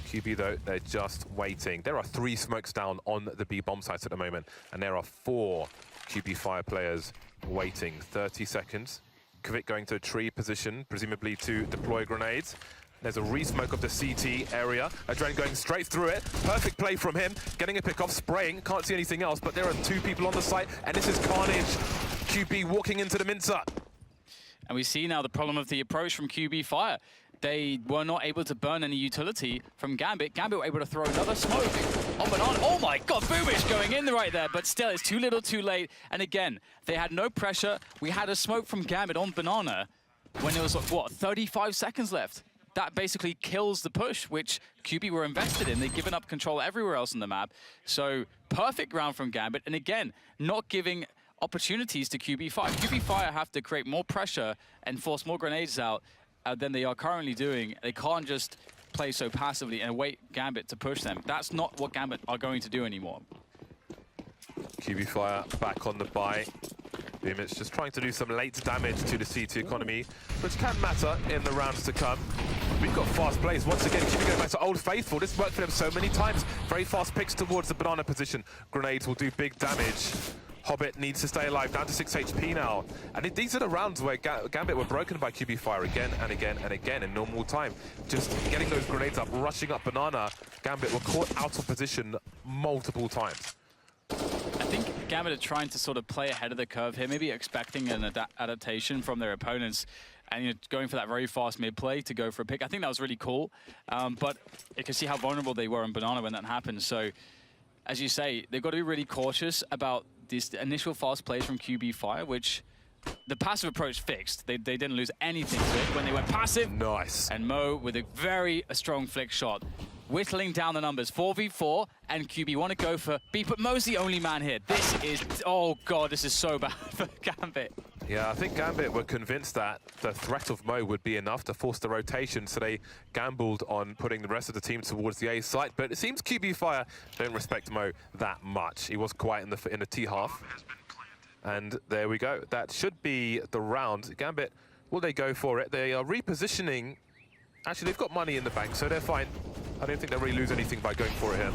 QB, though, they're just waiting. There are 3 smokes down on the B bomb sites at the moment, and there are 4 QB fire players waiting. 30 seconds. Kvik going to a tree position, presumably to deploy grenades. There's a re-smoke of the CT area. Adren going straight through it. Perfect play from him. Getting a pick off, spraying. Can't see anything else, but there are 2 people on the site, and this is carnage. QB walking into the mincer. And we see now the problem of the approach from QB Fire. They were not able to burn any utility from Gambit. Gambit were able to throw another smoke on Banana. Oh my god, Boomish going in right there, but still it's too little too late. And again, they had no pressure. We had a smoke from Gambit on Banana when there was, what, 35 seconds left. That basically kills the push, which QB were invested in. They've given up control everywhere else on the map. So perfect round from Gambit. And again, not giving opportunities to QB Fire. QB Fire have to create more pressure and force more grenades out than they are currently doing. They can't just play so passively and wait Gambit to push them. That's not what Gambit are going to do anymore. QB Fire back on the buy. It's just trying to do some late damage to the CT economy, which can matter in the rounds to come. We've got fast plays. Once again, QB going back to Old Faithful. This worked for them so many times. Very fast picks towards the banana position. Grenades will do big damage. Hobbit needs to stay alive, down to 6 HP now. And these are the rounds where Gambit were broken by QB Fire again and again and again in normal time. Just getting those grenades up, rushing up Banana. Gambit were caught out of position multiple times. I think Gambit are trying to sort of play ahead of the curve here, maybe expecting an adaptation from their opponents and going for that very fast mid play to go for a pick. I think that was really cool, but you can see how vulnerable they were in Banana when that happened. So, as you say, they've got to be really cautious about these initial fast plays from QB Fire, which the passive approach fixed. They didn't lose anything to it when they went passive. Nice. And Mo with a very strong flick shot whittling down the numbers. 4v4, and QB want to go for B, but Mo's the only man here. This is, oh god, this is so bad for Gambit. Yeah, I think Gambit were convinced that the threat of Mo would be enough to force the rotation, so they gambled on putting the rest of the team towards the A site. But it seems QB Fire don't respect Mo that much. He was quiet in the T half. And there we go. That should be the round. Gambit, will they go for it? They are repositioning. Actually, they've got money in the bank, so they're fine. I don't think they'll really lose anything by going for it here.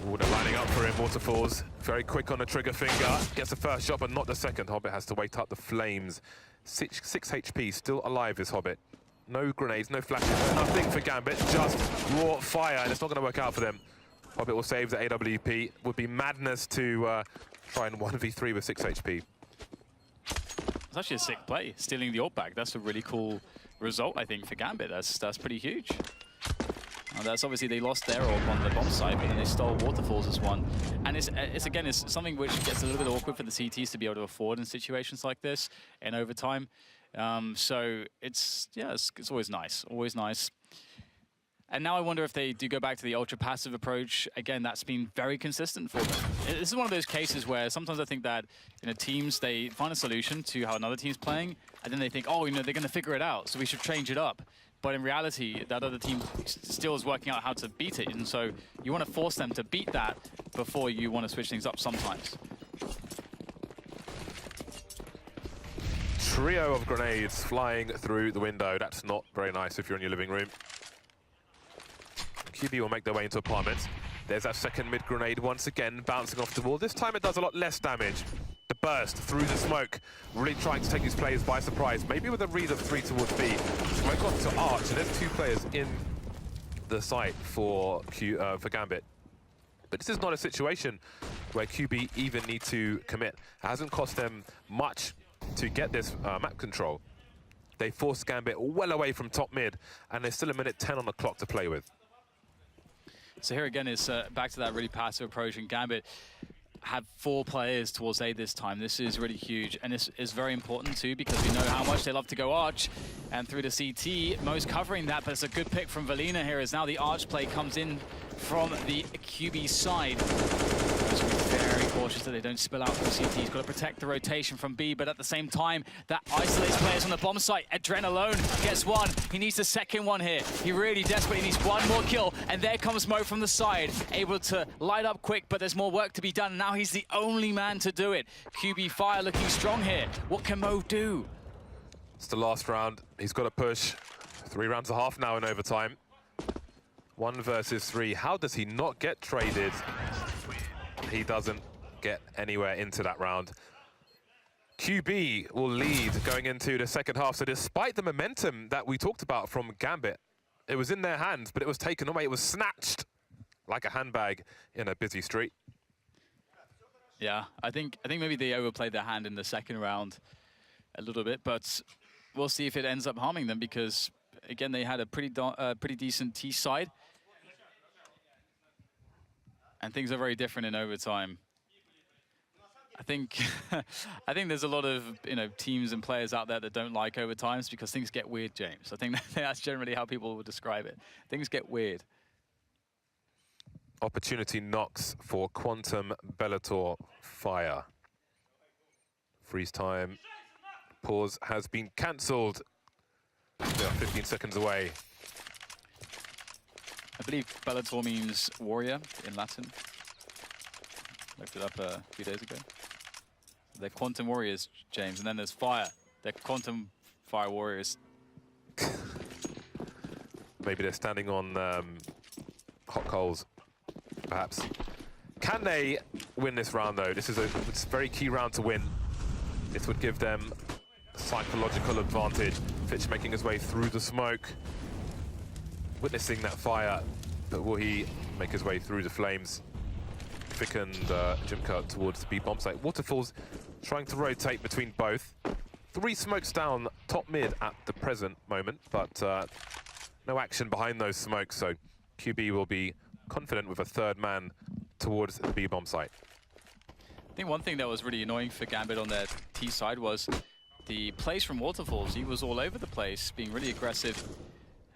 Ooh, they're lining up for him. Waterfalls very quick on the trigger finger. Gets the first shot, but not the second. Hobbit has to wait up the flames. 6 HP, still alive is Hobbit. No grenades, no flashes, nothing for Gambit. Just raw fire, and it's not going to work out for them. Hobbit will save the AWP. Would be madness to try and 1v3 with 6 HP. It's actually a sick play, stealing the ult back. That's a really cool result, I think, for Gambit. That's pretty huge. That's obviously they lost their orb on the bomb site, but then they stole Waterfalls as one. And it's something which gets a little bit awkward for the CTs to be able to afford in situations like this in overtime. So it's always nice, And now I wonder if they do go back to the ultra passive approach. Again, that's been very consistent for them. This is one of those cases where sometimes I think that teams, they find a solution to how another team's playing, and then they think, oh, they're going to figure it out, so we should change it up. But in reality, that other team still is working out how to beat it, and so you want to force them to beat that before you want to switch things up sometimes. Trio of grenades flying through the window. That's not very nice if you're in your living room. QB will make their way into apartments. There's that second mid grenade once again, bouncing off the wall. This time it does a lot less damage. The burst through the smoke, really trying to take these players by surprise. Maybe with a read of 3 towards B. Smoke off to Arch, and there's 2 players in the site for Gambit. But this is not a situation where QB even need to commit. It hasn't cost them much to get this map control. They forced Gambit well away from top mid, and there's still a minute 10 on the clock to play with. So here again is back to that really passive approach, and Gambit have 4 players towards A this time. This is really huge, and this is very important too, because we know how much they love to go Arch, and through the CT, Mo's covering that, but it's a good pick from Valina here, as now the Arch play comes in from the QB side. Just be very cautious that they don't spill out from CT. He's got to protect the rotation from B, but at the same time, that isolates players on the bomb site. Adren alone gets one. He needs the second one here. He really desperately needs one more kill, and there comes Mo from the side, able to light up quick, but there's more work to be done. Now he's the only man to do it. QB Fire looking strong here. What can Mo do? It's the last round. He's got to push. 3 rounds and a half now in overtime. 1 versus 3. How does he not get traded? He doesn't get anywhere into that round. QB will lead going into the second half. So despite the momentum that we talked about from Gambit, it was in their hands, but it was taken away. It was snatched like a handbag in a busy street. Yeah, I think maybe they overplayed their hand in the second round a little bit, but we'll see if it ends up harming them, because again, they had a pretty decent T side. And things are very different in overtime. I think there's a lot of teams and players out there that don't like overtimes because things get weird, James. I think that's generally how people would describe it. Things get weird. Opportunity knocks for Quantum Bellator Fire. Freeze time. Pause has been cancelled. They are 15 seconds away. I believe Bellator means warrior in Latin. Looked it up a few days ago. They're Quantum Warriors, James, and then there's Fire. They're Quantum Fire Warriors. Maybe they're standing on hot coals, perhaps. Can they win this round, though? It's a very key round to win. This would give them a psychological advantage. Fitch making his way through the smoke, witnessing that fire, but will he make his way through the flames? Vic and Jimka towards the B bomb site. Waterfalls trying to rotate between both. 3 smokes down top mid at the present moment, but no action behind those smokes, so QB will be confident with a 3rd man towards the B bomb site. I think one thing that was really annoying for Gambit on their T side was the plays from Waterfalls. He was all over the place, being really aggressive.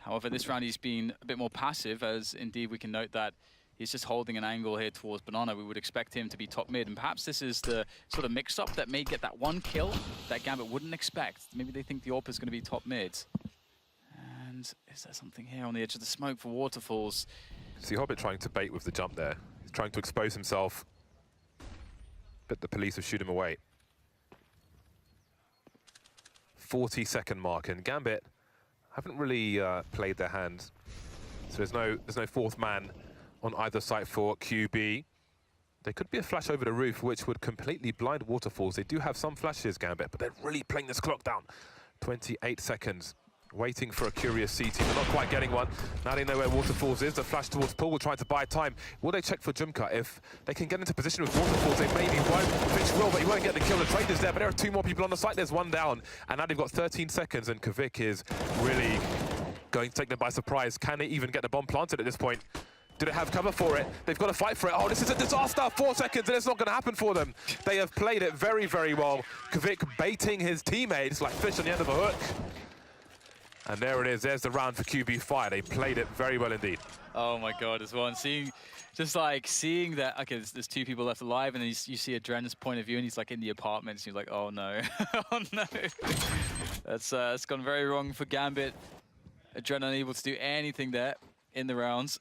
However, this round he's been a bit more passive, as indeed we can note that he's just holding an angle here towards Banana. We would expect him to be top mid, and perhaps this is the sort of mix-up that may get that one kill that Gambit wouldn't expect. Maybe they think the AWP is going to be top mid. And is there something here on the edge of the smoke for Waterfalls? See Hobbit trying to bait with the jump there. He's trying to expose himself, but the police will shoot him away. 40-second mark, and Gambit haven't really played their hand. So there's no fourth man on either side for QB. There could be a flash over the roof, which would completely blind Waterfalls. They do have some flashes, Gambit, but they're really playing this clock down. 28 seconds. Waiting for a curious CT, but not quite getting one. Now they know where Waterfalls is. The flash towards Paul, trying to buy time. Will they check for Jumka? If they can get into position with Waterfalls, they maybe won't. Finch will, but he won't get the kill. The trader's there, but there are two more people on the site. There's one down, and now they've got 13 seconds, and Kvik is really going to take them by surprise. Can they even get the bomb planted at this point? Do they have cover for it? They've got to fight for it. Oh, this is a disaster. 4 seconds, and it's not going to happen for them. They have played it very, very well. Kvik baiting his teammates like fish on the end of a hook. And there it is. There's the round for QB Fire. They played it very well indeed. Oh my God, as well. And seeing that, okay, there's two people left alive, and then you see Adren's point of view, and he's like in the apartment, and he's like, oh no, oh no. That's gone very wrong for Gambit. Adren unable to do anything there in the rounds.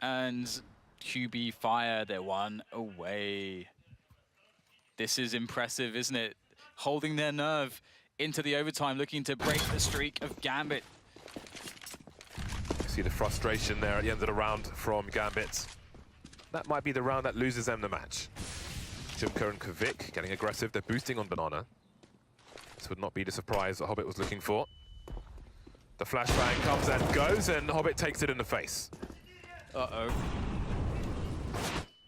And QB Fire, they're one away. This is impressive, isn't it? Holding their nerve into the overtime, looking to break the streak of Gambit. See the frustration there at the end of the round from Gambit. That might be the round that loses them the match. Jumka and Kvik getting aggressive. They're boosting on Banana. This would not be the surprise that Hobbit was looking for. The flashbang comes and goes, and Hobbit takes it in the face. Uh-oh.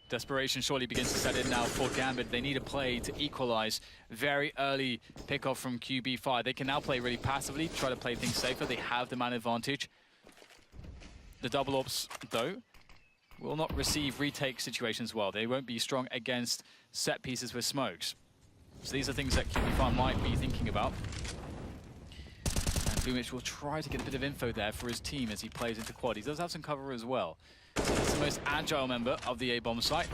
Desperation surely begins to set in now for Gambit. They need a play to equalize. Very early pickoff from QB Fire. They can now play really passively, try to play things safer. They have the man advantage. The double ops, though, will not receive retake situations well. They won't be strong against set pieces with smokes. So these are things that QB Fire might be thinking about. And Boomich will try to get a bit of info there for his team as he plays into quad. He does have some cover as well. So that's the most agile member of the A-bomb site.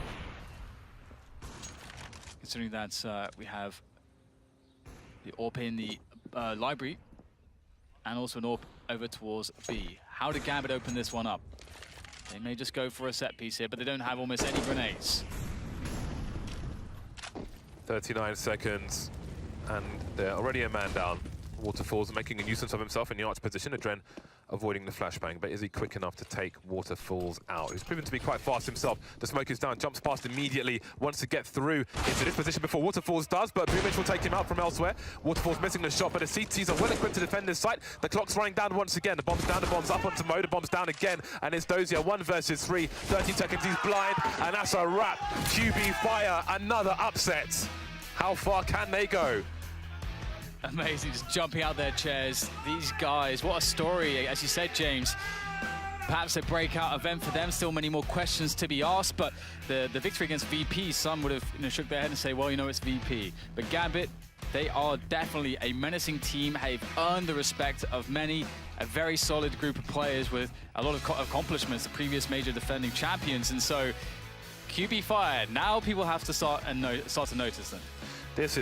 Considering that we have the AWP in the library, and also an AWP over towards B. How did Gambit open this one up? They may just go for a set piece here, but they don't have almost any grenades. 39 seconds, and they're already a man down. Waterfalls making a nuisance of himself in the arch position. Adren avoiding the flashbang, but is he quick enough to take Waterfalls out? He's proven to be quite fast himself. The smoke is down, jumps past immediately, wants to get through into this position before Waterfalls does, but Boomich will take him out from elsewhere. Waterfalls missing the shot, but the CTs are well equipped to defend this site. The clock's running down once again. The bomb's down, the bomb's up onto Mo, the bomb's down again, and it's Dozier, 1 versus 3. 30 seconds, he's blind, and that's a wrap. QB Fire, another upset. How far can they go? Amazing, just jumping out their chairs. These guys, what a story, as you said, James. Perhaps a breakout event for them. Still many more questions to be asked, but the victory against VP, some would have shook their head and say, well, it's VP. But Gambit, they are definitely a menacing team. They've earned the respect of many, a very solid group of players with a lot of accomplishments, the previous major defending champions. And so, QB Fire, now people have to start to notice them. This is